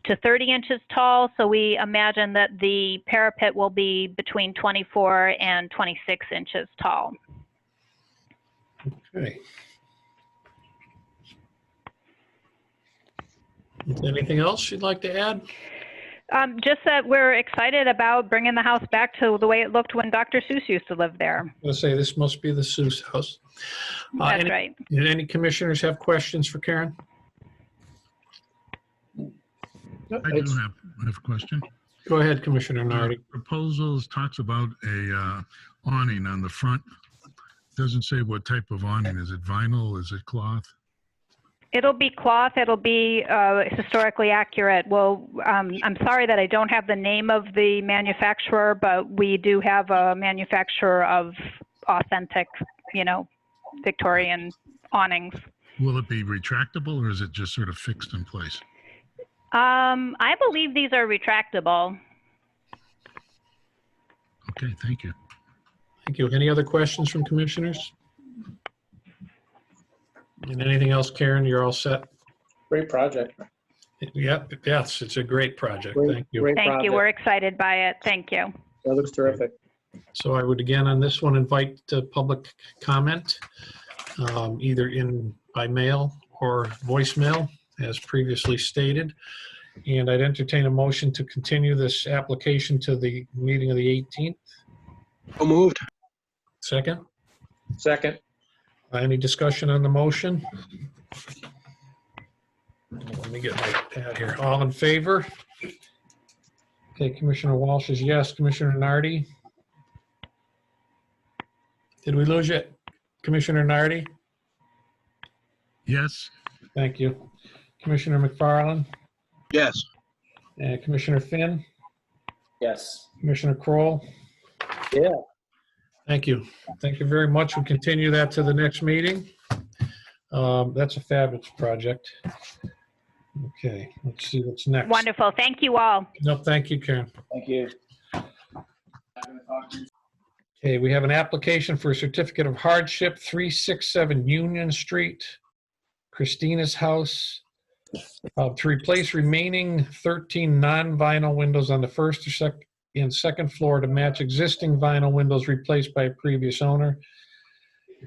to 30 inches tall. So we imagine that the parapet will be between 24 and 26 inches tall. Okay. Anything else you'd like to add? Just that we're excited about bringing the house back to the way it looked when Dr. Seuss used to live there. I'm going to say this must be the Seuss house. That's right. Did any commissioners have questions for Karen? I do have a question. Go ahead, Commissioner Nardi. Proposals talks about a awning on the front. Doesn't say what type of awning. Is it vinyl? Is it cloth? It'll be cloth. It'll be historically accurate. Well, I'm sorry that I don't have the name of the manufacturer, but we do have a manufacturer of authentic, Victorian awnings. Will it be retractable or is it just sort of fixed in place? I believe these are retractable. Okay, thank you. Thank you. Any other questions from commissioners? And anything else, Karen? You're all set? Great project. Yep. Yes, it's a great project. Thank you. Thank you. We're excited by it. Thank you. That looks terrific. So I would again on this one invite public comment, either by mail or voicemail, as previously stated. And I'd entertain a motion to continue this application to the meeting of the 18th. So moved. Second? Second. Any discussion on the motion? Let me get my pad here. All in favor? Okay, Commissioner Walsh is yes. Commissioner Nardi? Did we lose you? Commissioner Nardi? Yes. Thank you. Commissioner McFarland? Yes. And Commissioner Finn? Yes. Commissioner Kroll? Yeah. Thank you. Thank you very much. We'll continue that to the next meeting. That's a fabulous project. Okay, let's see what's next. Wonderful. Thank you all. No, thank you, Karen. Thank you. Okay, we have an application for a certificate of hardship, 367 Union Street, Christina's house, to replace remaining 13 non-vinyl windows on the first and second floor to match existing vinyl windows replaced by a previous owner.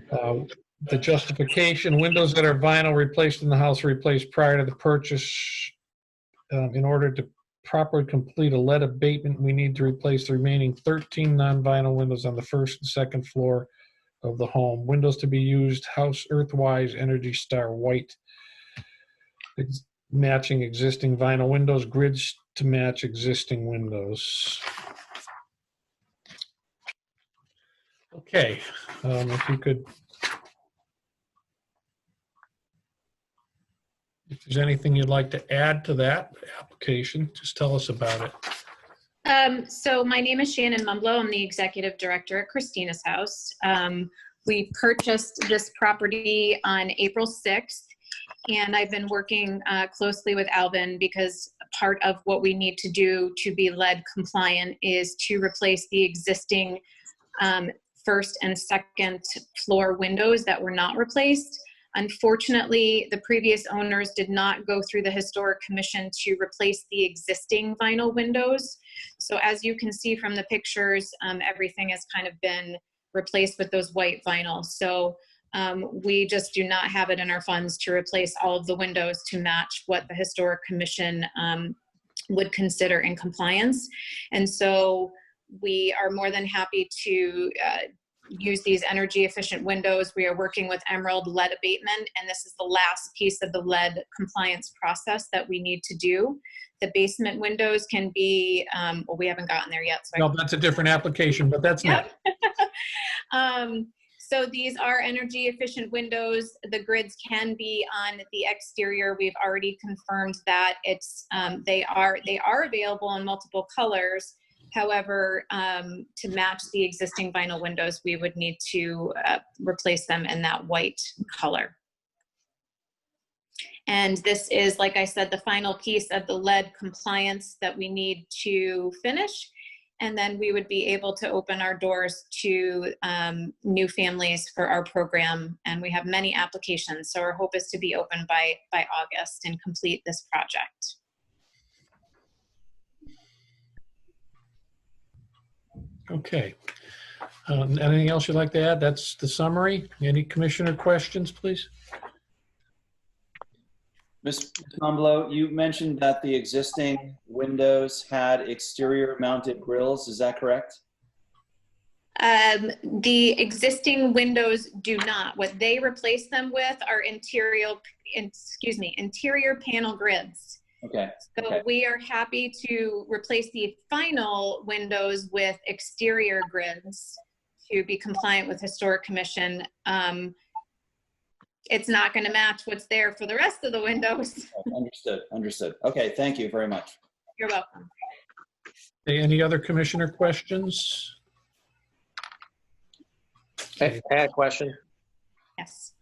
The justification, windows that are vinyl replaced in the house were replaced prior to the purchase in order to properly complete a lead abatement, we need to replace the remaining 13 non-vinyl windows on the first and second floor of the home. Windows to be used, house Earthwise Energy Star white, matching existing vinyl windows, grids to match existing windows. Okay, if you could, if there's anything you'd like to add to that application, just tell us about it. So my name is Shannon Mumblow. I'm the executive director at Christina's House. We purchased this property on April 6th, and I've been working closely with Alvin because part of what we need to do to be lead compliant is to replace the existing first and second floor windows that were not replaced. Unfortunately, the previous owners did not go through the Historic Commission to replace the existing vinyl windows. So as you can see from the pictures, everything has kind of been replaced with those white vinyl. So we just do not have it in our funds to replace all of the windows to match what the Historic Commission would consider in compliance. And so we are more than happy to use these energy efficient windows. We are working with Emerald Lead Abatement, and this is the last piece of the lead compliance process that we need to do. The basement windows can be, well, we haven't gotten there yet. So no, that's a different application, but that's not. So these are energy efficient windows. The grids can be on the exterior. We've already confirmed that it's they are available in multiple colors. However, to match the existing vinyl windows, we would need to replace them in that white color. And this is, like I said, the final piece of the lead compliance that we need to finish. And then we would be able to open our doors to new families for our program. And we have many applications. So our hope is to be open by August and complete this project. Okay. Anything else you'd like to add? That's the summary. Any commissioner questions, please? Ms. Mumblow, you mentioned that the existing windows had exterior mounted grills. Is that correct? The existing windows do not. What they replace them with are interior panel grids. Okay. So we are happy to replace the final windows with exterior grids to be compliant with Historic Commission. It's not going to match what's there for the rest of the windows. Understood. Understood. Okay. Thank you very much. You're welcome. Any other commissioner questions? I had a question. Yes.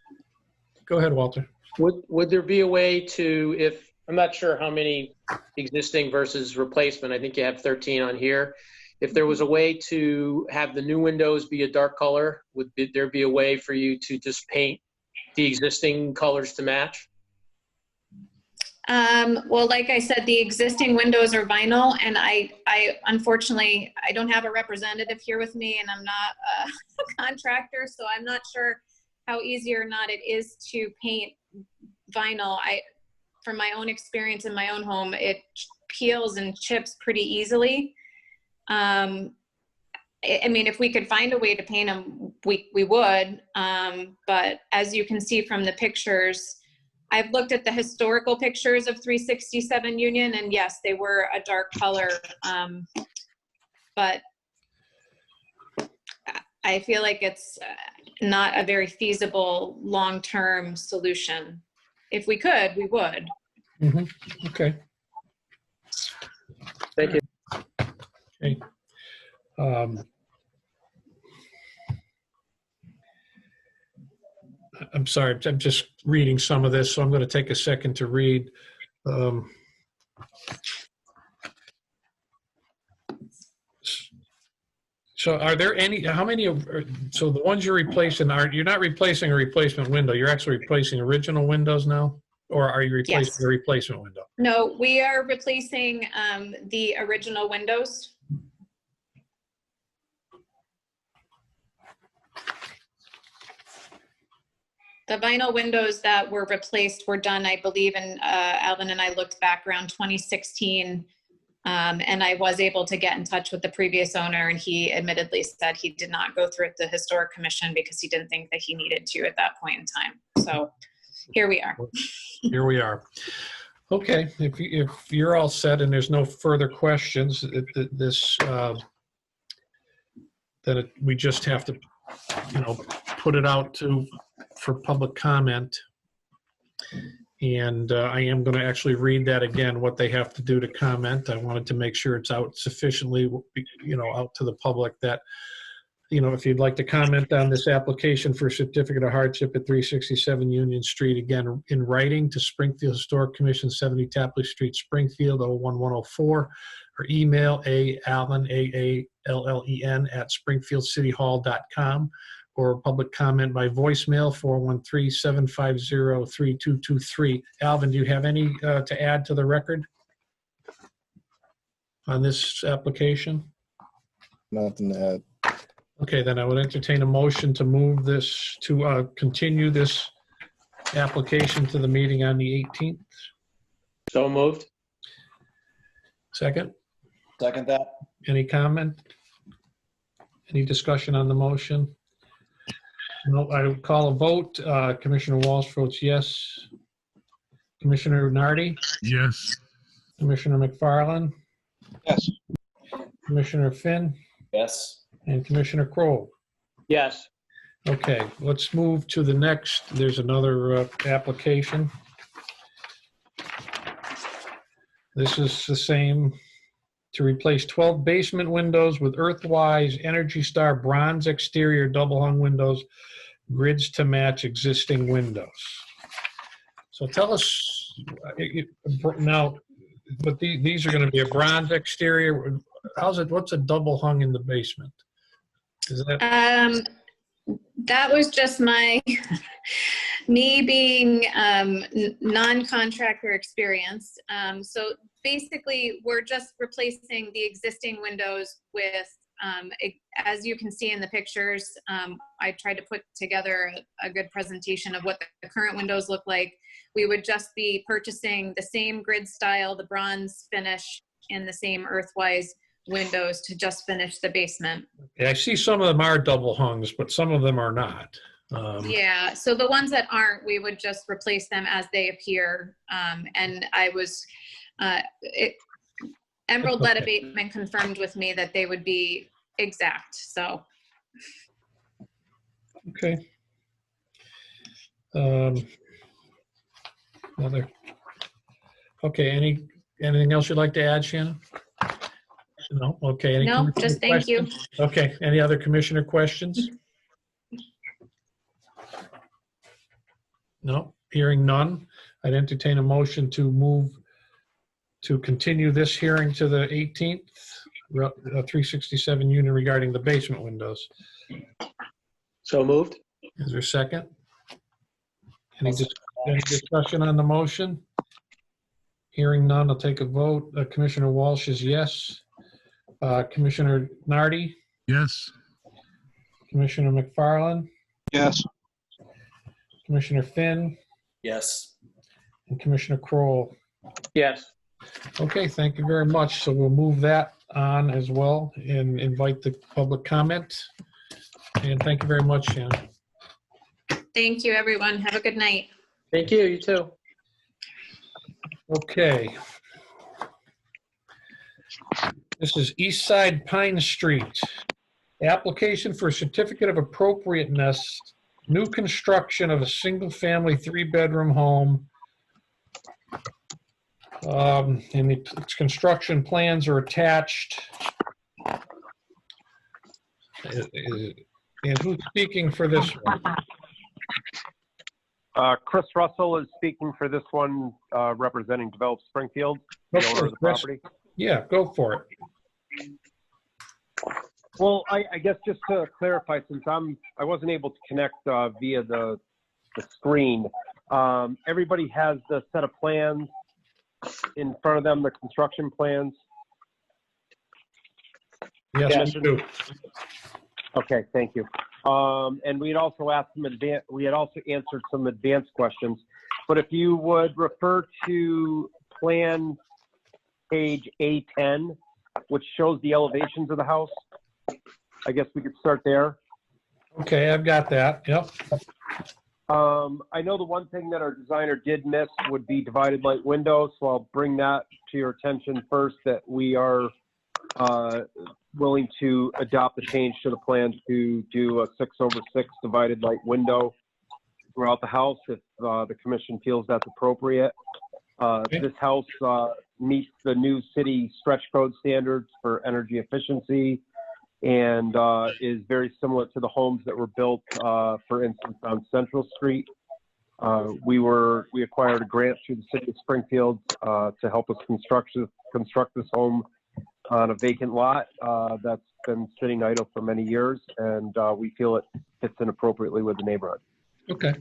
Go ahead, Walter. Would there be a way to, if, I'm not sure how many existing versus replacement, I think you have 13 on here. If there was a way to have the new windows be a dark color, would there be a way for you to just paint the existing colors to match? Well, like I said, the existing windows are vinyl, and I unfortunately, I don't have a representative here with me, and I'm not a contractor, so I'm not sure how easy or not it is to paint vinyl. From my own experience in my own home, it peels and chips pretty easily. I mean, if we could find a way to paint them, we would. But as you can see from the pictures, I've looked at the historical pictures of 367 Union, and yes, they were a dark color. But I feel like it's not a very feasible long-term solution. If we could, we would. Mm-hmm. Okay. Thank you. Okay. I'm sorry, I'm just reading some of this, so I'm going to take a second to read. So are there any, how many of, so the ones you're replacing, you're not replacing a replacement window, you're actually replacing original windows now? Or are you replacing Yes. the replacement window? No, we are replacing the original windows. The vinyl windows that were replaced were done, I believe, and Alvin and I looked back around 2016. And I was able to get in touch with the previous owner, and he admittedly said he did not go through the Historic Commission because he didn't think that he needed to at that point in time. So here we are. Here we are. Okay, if you're all set and there's no further questions, we just have to, put it out for public comment. And I am going to actually read that again, what they have to do to comment. I wanted to make sure it's out sufficiently, out to the public that, if you'd like to comment on this application for certificate of hardship at 367 Union Street, again, in writing to Springfield Historic Commission, 70 Tapley Street, Springfield, 01104, or email Allen, AALLEN, at springfieldcityhall.com, or public comment by voicemail, 413-750-3223. Alvin, do you have any to add to the record on this application? Nothing to add. Okay, then I would entertain a motion to move this, to continue this application to the meeting on the 18th. So moved. Second? Second that. Any comment? Any discussion on the motion? No, I would call a vote. Commissioner Walsh votes yes. Commissioner Nardi? Yes. Commissioner McFarland? Yes. Commissioner Finn? Yes. And Commissioner Kroll? Yes. Okay, let's move to the next. There's another application. This is the same, to replace 12 basement windows with Earthwise Energy Star bronze exterior double hung windows, grids to match existing windows. So tell us now, but these are going to be a bronze exterior. What's a double hung in the basement? Is that? That was just me being non-contractor experienced. So basically, we're just replacing the existing windows with, as you can see in the pictures, I tried to put together a good presentation of what the current windows look like. We would just be purchasing the same grid style, the bronze finish, and the same Earthwise windows to just finish the basement. Yeah, I see some of them are double hungs, but some of them are not. Yeah, so the ones that aren't, we would just replace them as they appear. And I was, Emerald Lead Abatement confirmed with me that they would be exact, so. Okay. Okay, anything else you'd like to add, Shannon? No, okay. Any No, just thank you. Okay, any other commissioner questions? No, hearing none. I'd entertain a motion to move to continue this hearing to the 18th, 367 Union regarding the basement windows. So moved. Is there a second? Any discussion on the motion? Hearing none, I'll take a vote. Commissioner Walsh is yes. Commissioner Nardi? Yes. Commissioner McFarland? Yes. Commissioner Finn? Yes. And Commissioner Kroll? Yes. Okay, thank you very much. So we'll move that on as well and invite the public comment. And thank you very much, Shannon. Thank you, everyone. Have a good night. Thank you. You too. Okay. This is East Side Pine Street. Application for certificate of appropriateness, new construction of a single-family 3-bedroom home. And the construction plans are attached. And who's speaking for this one? Chris Russell is speaking for this one, representing Develop Springfield, the owner of the property. Yeah, go for it. Well, I guess just to clarify, since I wasn't able to connect via the screen, everybody has the set of plans in front of them, the construction plans. Yes, I do. Okay, thank you. And we had also asked some we had also answered some advanced questions, but if you would refer to plan page A10, which shows the elevations of the house. I guess we could start there. Okay, I've got that. Yep. I know the one thing that our designer did miss would be divided light windows, so I'll bring that to your attention first, that we are willing to adopt the change to the plan to do a 6/6 divided light window throughout the house if the commission feels that's appropriate. This house meets the new city stretch code standards for energy efficiency and is very similar to the homes that were built, for instance, on Central Street. We acquired a grant through the city of Springfield to help us construct this home on a vacant lot that's been sitting idle for many years, and we feel it fits in appropriately with the neighborhood. Okay.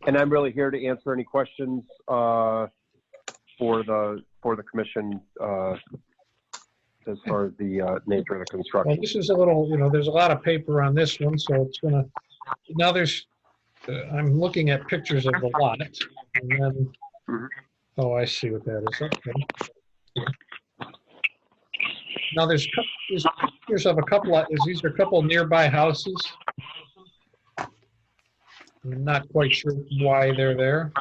And I'm really here to answer any questions for the commission as far as the nature of the construction. Well, this is a little, there's a lot of paper on this one, so it's gonna, now there's, I'm looking at pictures of the lot, and then, oh, I see what that is, okay. Now there's pictures of a couple of, these are a couple nearby houses. I'm not quite sure why they're there.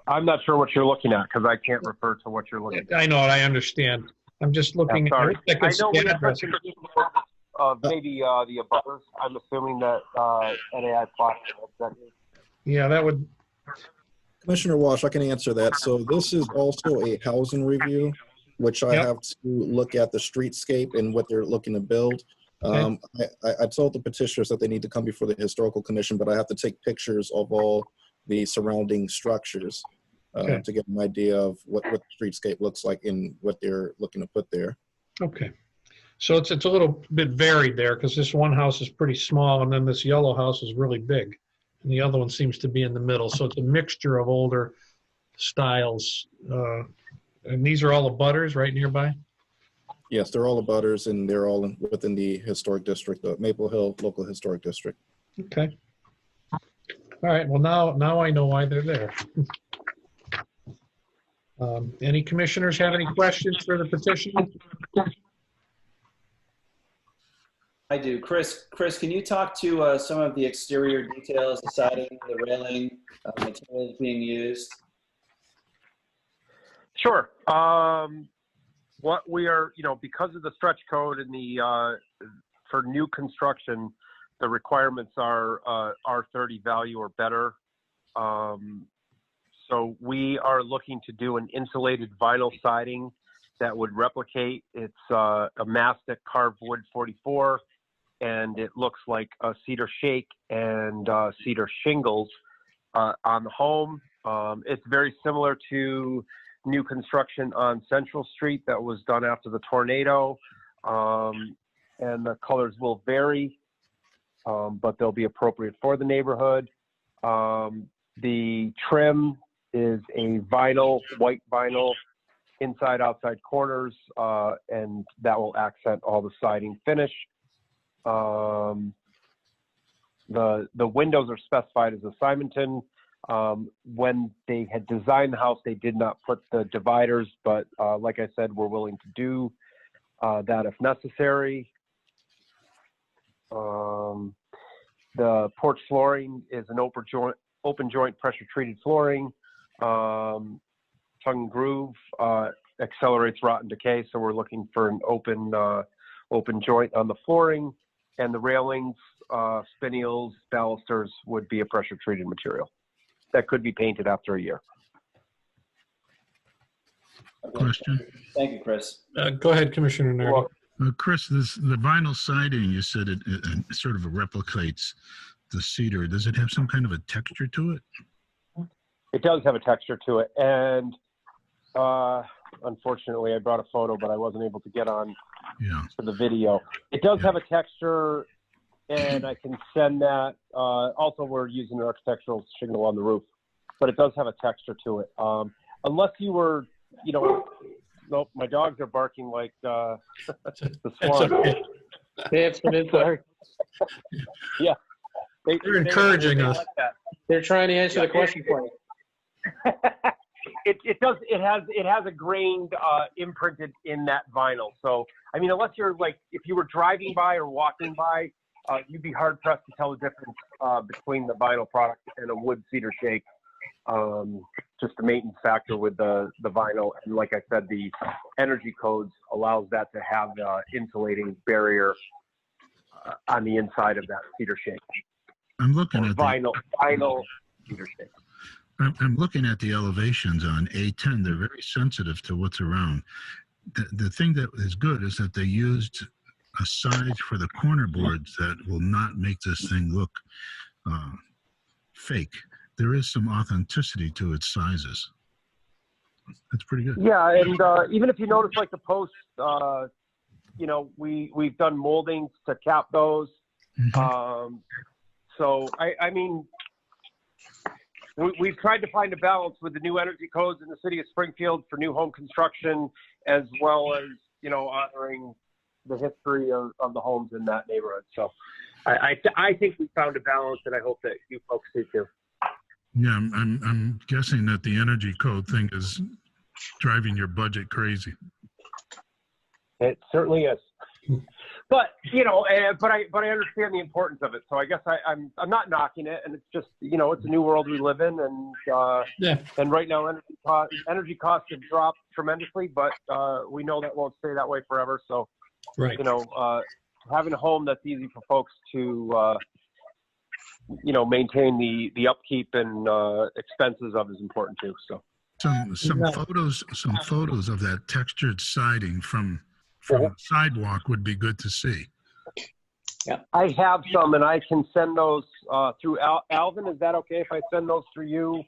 I'm not sure what you're looking at because I can't refer to what you're looking at. I know it, I understand. I'm just looking at, I know we have address. maybe the abutters. I'm assuming that NAI plot. Yeah, that would. Commissioner Walsh, I can answer that. So this is also a housing review, which I have to look at the streetscape and what they're looking to build. I told the petitioners that they need to come before the historical commission, but I have to take pictures of all the surrounding structures to get an idea of what the streetscape looks like and what they're looking to put there. Okay. So it's a little bit varied there because this one house is pretty small and then this yellow house is really big. And the other one seems to be in the middle. So it's a mixture of older styles. And these are all abutters right nearby? Yes, they're all abutters and they're all within the historic district, the Maple Hill Local Historic District. Okay. All right, well, now I know why they're there. Any commissioners have any questions for the petitioner? I do. Chris, can you talk to some of the exterior details, the siding, the railing, materials being used? Sure. What we are, because of the stretch code and the for new construction, the requirements are R30 value or better. So we are looking to do an insulated vinyl siding that would replicate. It's a mastic carved wood 44, and it looks like a cedar shake and cedar shingles on the home. It's very similar to new construction on Central Street that was done after the tornado, and the colors will vary. But they'll be appropriate for the neighborhood. The trim is a white vinyl, inside, outside corners, and that will accent all the siding finish. The windows are specified as a Simonton. When they had designed the house, they did not put the dividers, but like I said, we're willing to do that if necessary. The porch flooring is an open joint pressure treated flooring. Tongue and groove accelerates rot and decay, so we're looking for an open joint on the flooring, and the railings, spinnials, balusters would be a pressure treated material that could be painted after a year. Okay. Question? Thank you, Chris. Go ahead, Commissioner Nardi. Chris, the vinyl siding, you said it sort of replicates the cedar. Does it have some kind of a texture to it? It does have a texture to it, and unfortunately, I brought a photo, but I wasn't able to get on for the video. It does have a texture, and I can send that. Also, we're using an architectural shingle on the roof, but it does have a texture to it. Unless you were, nope, my dogs are barking like the swan. Okay. They have some insight. Yeah. They're encouraging us. Like that. They're trying to answer the question for you. It has a grained imprinted in that vinyl. So I mean, unless you're like, if you were driving by or walking by, you'd be hard pressed to tell the difference between the vinyl product and a wood cedar shake. Just the maintenance factor with the vinyl, and like I said, the energy codes allows that to have the insulating barrier on the inside of that cedar shake. I'm looking at vinyl cedar shake. I'm looking at the elevations on A10. They're very sensitive to what's around. The thing that is good is that they used a size for the corner boards that will not make this thing look fake. There is some authenticity to its sizes. That's pretty good. Yeah, and even if you notice, like the posts, you know, we've done moldings to cap those. So I mean, we've tried to find a balance with the new energy codes in the city of Springfield for new home construction, as well as, you know, honoring the history of the homes in that neighborhood. So I think we found a balance, and I hope that you folks do too. Yeah, I'm guessing that the energy code thing is driving your budget crazy. It certainly is. But you know, but I understand the importance of it. So I guess I'm not knocking it, and it's just, you know, it's a new world we live in, and and right now energy costs have dropped tremendously, but we know that won't stay that way forever. So you know, having a home that's easy for folks to you know, maintain the upkeep and expenses of is important too. So some photos of that textured siding from the sidewalk would be good to see. Yeah, I have some, and I can send those through Alvin. Is that okay if I send those through you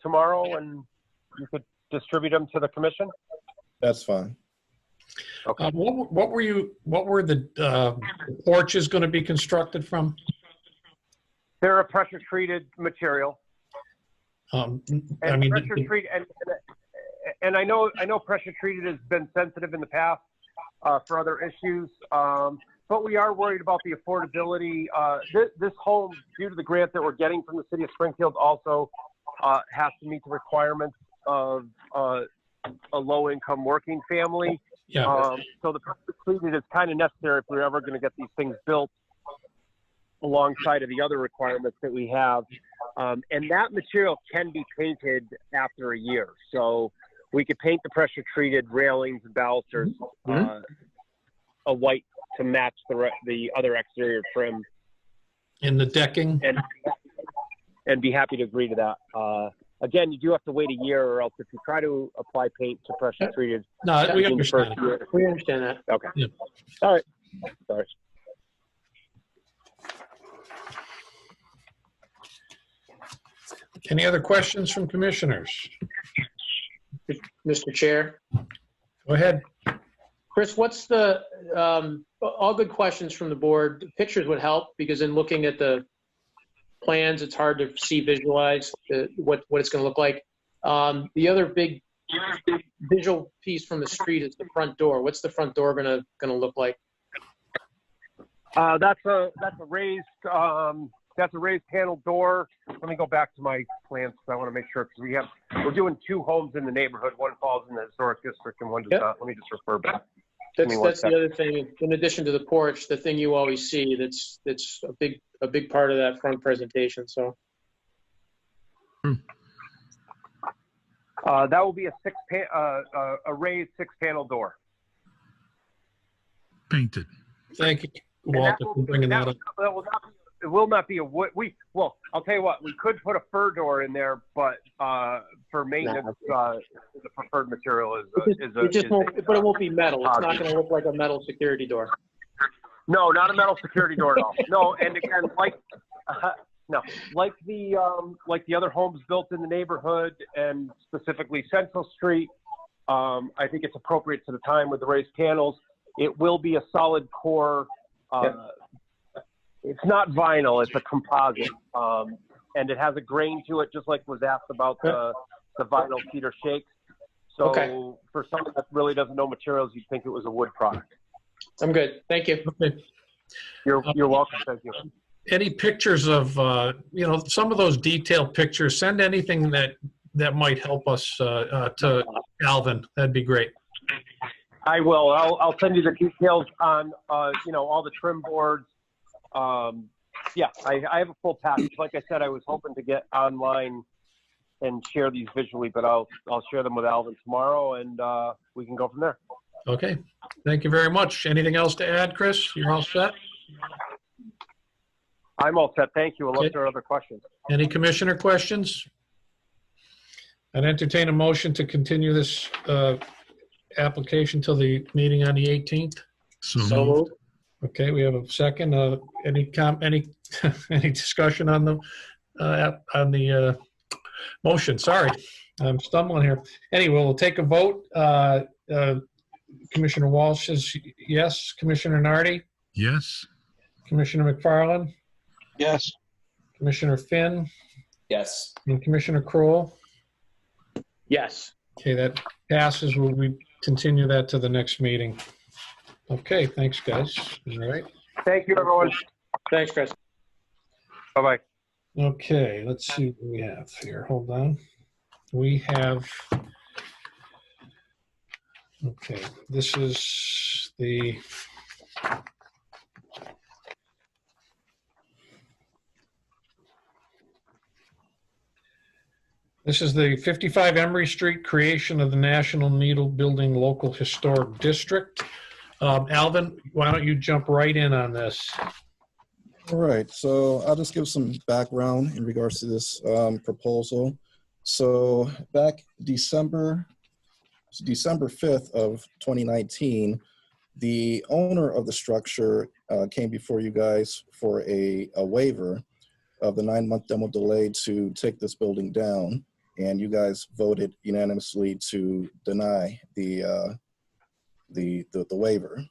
tomorrow, and you could distribute them to the commission? That's fine. Okay. What were the porches going to be constructed from? They're a pressure treated material. I mean, pressure treated, and I know pressure treated has been sensitive in the past for other issues, but we are worried about the affordability. This home, due to the grant that we're getting from the city of Springfield, also has to meet the requirements of a low-income working family. Yeah. So the pressure treated is kind of necessary if we're ever going to get these things built alongside of the other requirements that we have. And that material can be painted after a year. So we could paint the pressure treated railings and balusters a white to match the other exterior trim. In the decking? And be happy to agree to that. Again, you do have to wait a year, or else if you try to apply paint to pressure treated. No, we understand. We understand that. Okay. Yeah. All right. Sorry. Any other questions from commissioners? Mr. Chair. Go ahead. Chris, what's the, all good questions from the board. Pictures would help, because in looking at the plans, it's hard to visualize what it's going to look like. The other big visual piece from the street is the front door. What's the front door going to look like? That's a raised panel door. Let me go back to my plans, because I want to make sure, because we're doing two homes in the neighborhood. One falls in the historic district and one does not. Let me just refer back. That's the other thing. In addition to the porch, the thing you always see that's a big part of that front presentation. So that will be a raised 6-panel door. Painted. Thank you, Walter, for bringing that up. It will not be a wood. Well, I'll tell you what. We could put a fir door in there, but for maintenance, the preferred material is. But it won't be metal. It's not going to look like a metal security door. No, not a metal security door at all. No, and again, like the other homes built in the neighborhood, and specifically Central Street, I think it's appropriate to the time with the raised panels. It will be a solid core. It's not vinyl, it's a composite. And it has a grain to it, just like was asked about the vinyl cedar shakes. So for someone that really doesn't know materials, you'd think it was a wood product. I'm good. Thank you. You're welcome. Thank you. any pictures of, you know, some of those detailed pictures, send anything that might help us to Alvin. That'd be great. I will. I'll send you the details on, you know, all the trim boards. Yeah, I have a full package. Like I said, I was hoping to get online and share these visually, but I'll share them with Alvin tomorrow, and we can go from there. Okay. Thank you very much. Anything else to add, Chris? You're all set? I'm all set. Thank you. Unless there are other questions. Any commissioner questions? I'd entertain a motion to continue this application till the meeting on the 18th. So moved. Okay, we have a second. Any any discussion on the motion? Sorry, I'm stumbling here. Anyway, we'll take a vote. Commissioner Walsh says yes. Commissioner Nardi? Yes. Commissioner McFarland? Yes. Commissioner Finn? Yes. And Commissioner Kroll? Yes. Okay, that passes. Will we continue that to the next meeting? Okay, thanks, guys. All right. Thank you, everyone. Thanks, Chris. Bye-bye. Okay, let's see what we have here. Hold on. We have, okay, this is the, this is the 55 Emory Street creation of the National Needle Building Local Historic District. Alvin, why don't you jump right in on this? All right, so I'll just give some background in regards to this proposal. So back December 5th of 2019, the owner of the structure came before you guys for a waiver of the 9-month demo delay to take this building down, and you guys voted unanimously to deny the waiver.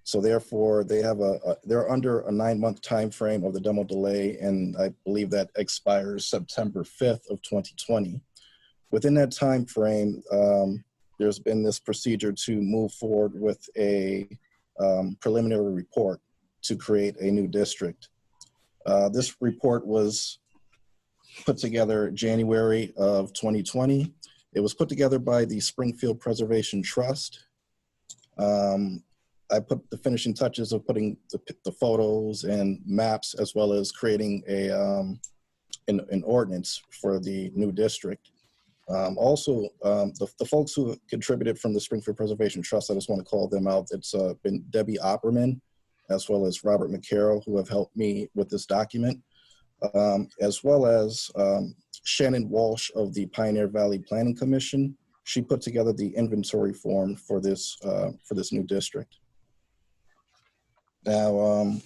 So therefore, they have they're under a 9-month time frame of the demo delay, and I believe that expires September 5th of 2020. Within that time frame, there's been this procedure to move forward with a preliminary report to create a new district. This report was put together January of 2020. It was put together by the Springfield Preservation Trust. I put the finishing touches of putting the photos and maps, as well as creating an ordinance for the new district. Also, the folks who contributed from the Springfield Preservation Trust, I just want to call them out. It's been Debbie Opperman, as well as Robert McCarroll, who have helped me with this document, as well as Shannon Walsh of the Pioneer Valley Planning Commission. She put together the inventory form for this new district. Now, I'll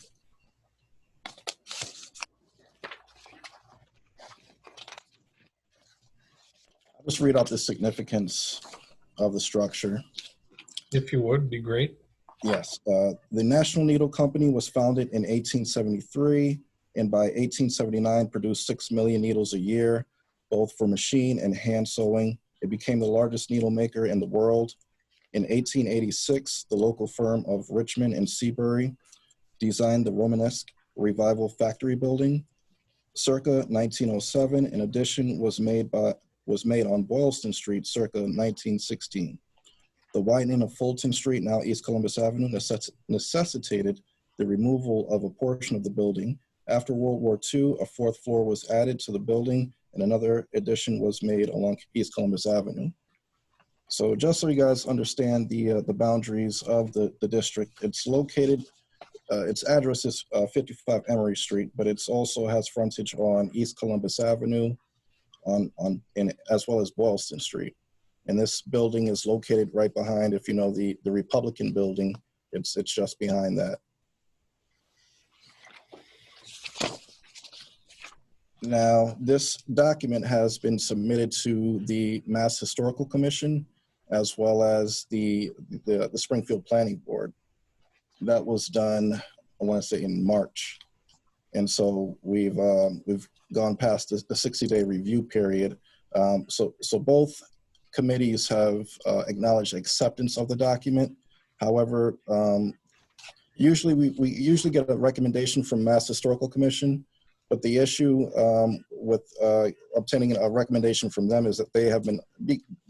just read out the significance of the structure. If you would, be great. Yes. The National Needle Company was founded in 1873, and by 1879 produced 6 million needles a year, both for machine and hand sewing. It became the largest needle maker in the world. In 1886, the local firm of Richmond and Seabury designed the Romanesque Revival Factory building. Circa 1907, an addition was made on Boylston Street circa 1916. The widening of Fulton Street, now East Columbus Avenue, necessitated the removal of a portion of the building. After World War II, a 4th floor was added to the building, and another addition was made along East Columbus Avenue. So just so you guys understand the boundaries of the district, it's located, its address is 55 Emory Street, but it also has frontage on East Columbus Avenue, as well as Boylston Street. And this building is located right behind, if you know the Republican building, it's just behind that. Now, this document has been submitted to the Mass Historical Commission, as well as the Springfield Planning Board. That was done, I want to say, in March. And so we've gone past the 60-day review period. So both committees have acknowledged acceptance of the document. However, Usually, we usually get a recommendation from Mass Historical Commission, but the issue with obtaining a recommendation from them is that they have been,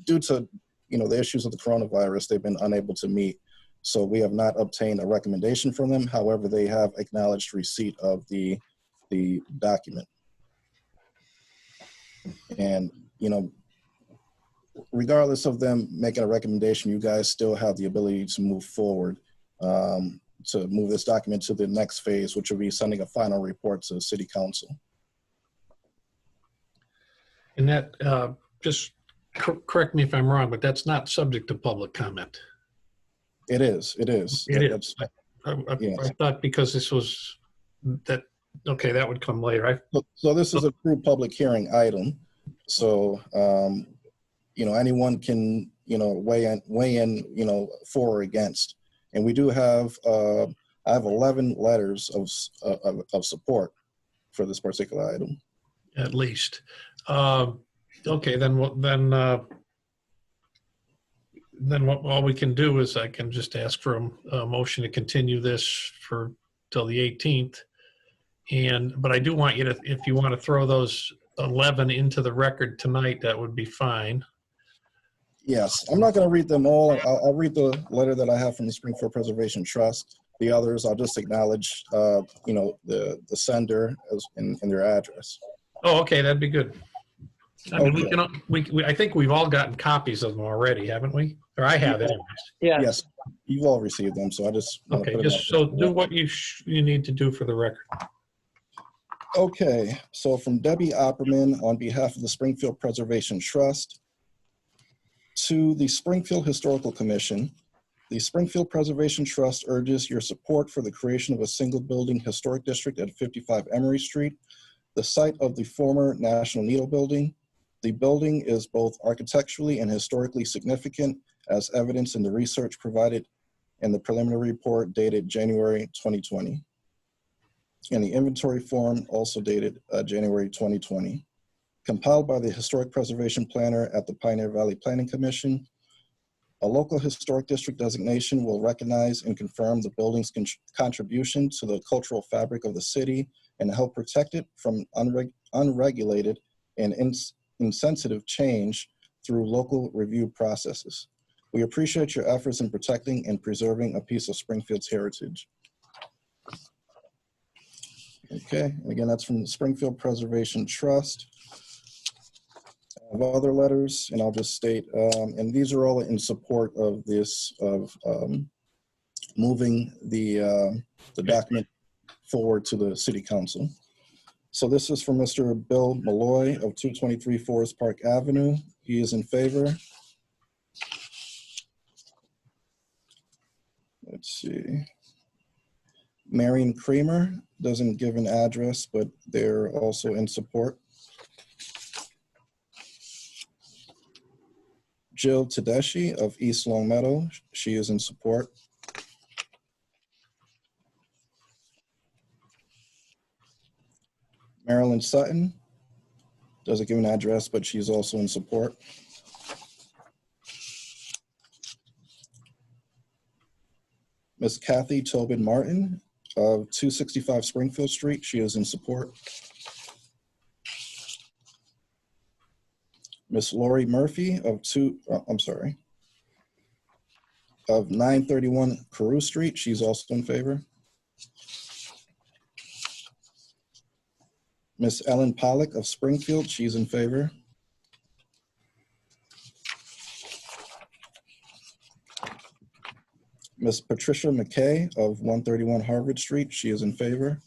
due to the issues of the coronavirus, they've been unable to meet. So we have not obtained a recommendation from them. However, they have acknowledged receipt of the document. And, regardless of them making a recommendation, you guys still have the ability to move forward, to move this document to the next phase, which will be sending a final report to the City Council. And that, just correct me if I'm wrong, but that's not subject to public comment. It is. It is. It is. I thought because this was that. Okay, that would come later. So this is a true public hearing item. So anyone can weigh in for or against. And we do have I have 11 letters of support for this particular item. At least. Okay, then what all we can do is I can just ask for a motion to continue this till the 18th. But I do want you to, if you want to throw those 11 into the record tonight, that would be fine. Yes, I'm not going to read them all. I'll read the letter that I have from the Springfield Preservation Trust. The others, I'll just acknowledge, the sender and their address. Oh, okay, that'd be good. I mean, I think we've all gotten copies of them already, haven't we? Or I have, anyways. Yeah. Yes, you've all received them, so I just okay. Just so do what you need to do for the record. Okay, so from Debbie Opperman on behalf of the Springfield Preservation Trust to the Springfield Historical Commission, the Springfield Preservation Trust urges your support for the creation of a single building historic district at 55 Emory Street, the site of the former National Needle Building. The building is both architecturally and historically significant, as evidenced in the research provided in the preliminary report dated January 2020. And the inventory form also dated January 2020. Compiled by the Historic Preservation Planner at the Pioneer Valley Planning Commission, a local historic district designation will recognize and confirm the building's contribution to the cultural fabric of the city and help protect it from unregulated and insensitive change through local review processes. We appreciate your efforts in protecting and preserving a piece of Springfield's heritage. Okay, and again, that's from the Springfield Preservation Trust. I have other letters, and I'll just state, and these are all in support of this, moving the document forward to the City Council. So this is from Mr. Bill Malloy of 223 Forest Park Avenue. He is in favor. Let's see. Marion Kramer doesn't give an address, but they're also in support. Jill Tedeschi of East Long Meadow, she is in support. Marilyn Sutton doesn't give an address, but she's also in support. Miss Kathy Tobin Martin of 265 Springfield Street, she is in support. Miss Lori Murphy of 931 Carew Street, she's also in favor. Miss Ellen Pollock of Springfield, she's in favor. Miss Patricia McKay of 131 Harvard Street, she is in favor.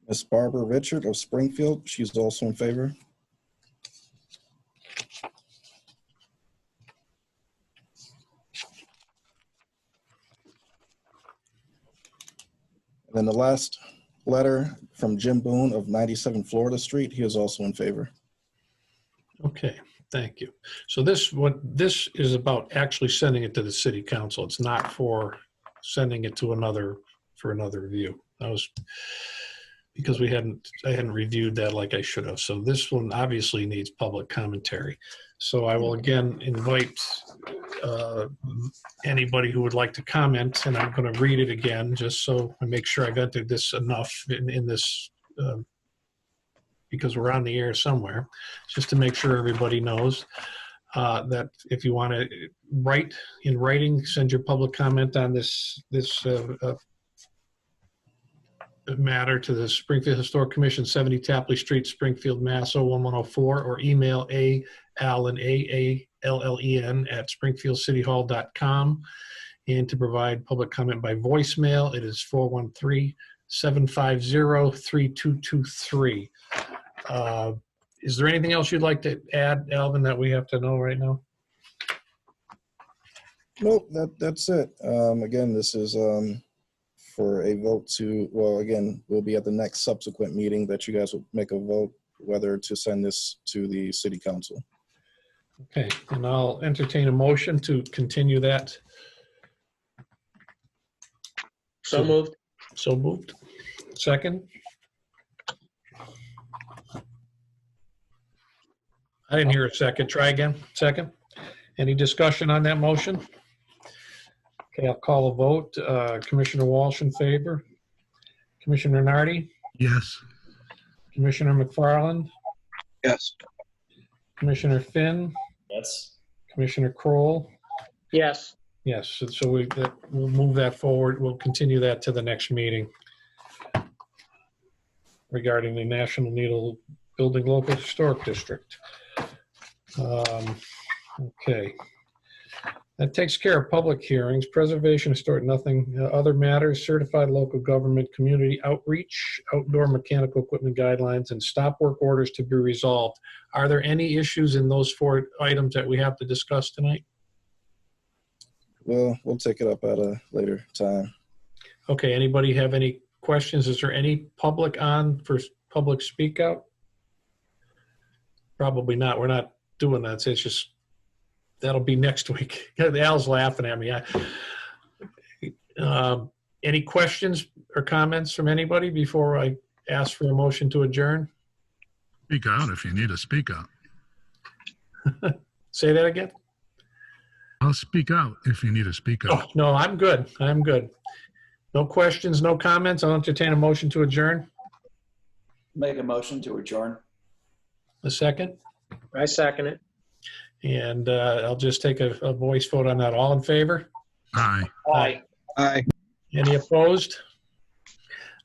Miss Barbara Richard of Springfield, she's also in favor. And then the last letter from Jim Boone of 97 Florida Street, he is also in favor. Okay, thank you. So this is about actually sending it to the City Council. It's not for sending it to for another review. because I hadn't reviewed that like I should have. So this one obviously needs public commentary. So I will again invite anybody who would like to comment, and I'm going to read it again just so I make sure I've entered this enough in this, because we're on the air somewhere, just to make sure everybody knows that if you want to write in writing, send your public comment on this matter to the Springfield Historic Commission, 70 Tapley Street, Springfield, Mass. 01104, or email Allen, AALLEN, at springfieldcityhall.com. And to provide public comment by voicemail, it is 413-750-3223. Is there anything else you'd like to add, Alvin, that we have to know right now? Nope, that's it. Again, this is for a vote to, well, again, we'll be at the next subsequent meeting that you guys will make a vote whether to send this to the city council. Okay, and I'll entertain a motion to continue that. So moved. So moved. Second? I didn't hear a second. Try again. Second? Any discussion on that motion? Okay, I'll call a vote. Commissioner Walsh in favor. Commissioner Nardi? Yes. Commissioner McFarland? Yes. Commissioner Finn? Yes. Commissioner Kroll? Yes. Yes, so we'll move that forward. We'll continue that to the next meeting regarding the National Needle Building Local Historic District. Okay. That takes care of public hearings, preservation, historic, nothing, other matters, certified local government, community outreach, outdoor mechanical equipment guidelines, and stop work orders to be resolved. Are there any issues in those 4 items that we have to discuss tonight? Well, we'll take it up at a later time. Okay, anybody have any questions? Is there any public on for public speak out? Probably not. We're not doing that. It's just, that'll be next week. Al's laughing at me. Any questions or comments from anybody before I ask for a motion to adjourn? Speak out if you need to speak out. Say that again? I'll speak out if you need to speak out. Oh, no, I'm good. I'm good. No questions, no comments. I'll entertain a motion to adjourn. Make a motion to adjourn. A second? I second it. And I'll just take a voice vote on that. All in favor? Aye. Aye. Aye. Any opposed?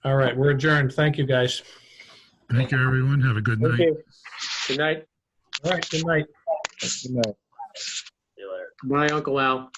All right, we're adjourned. Thank you, guys. Thank you, everyone. Have a good Thank night. you. Good night. All right, good night. Good night. Bye, Uncle Al.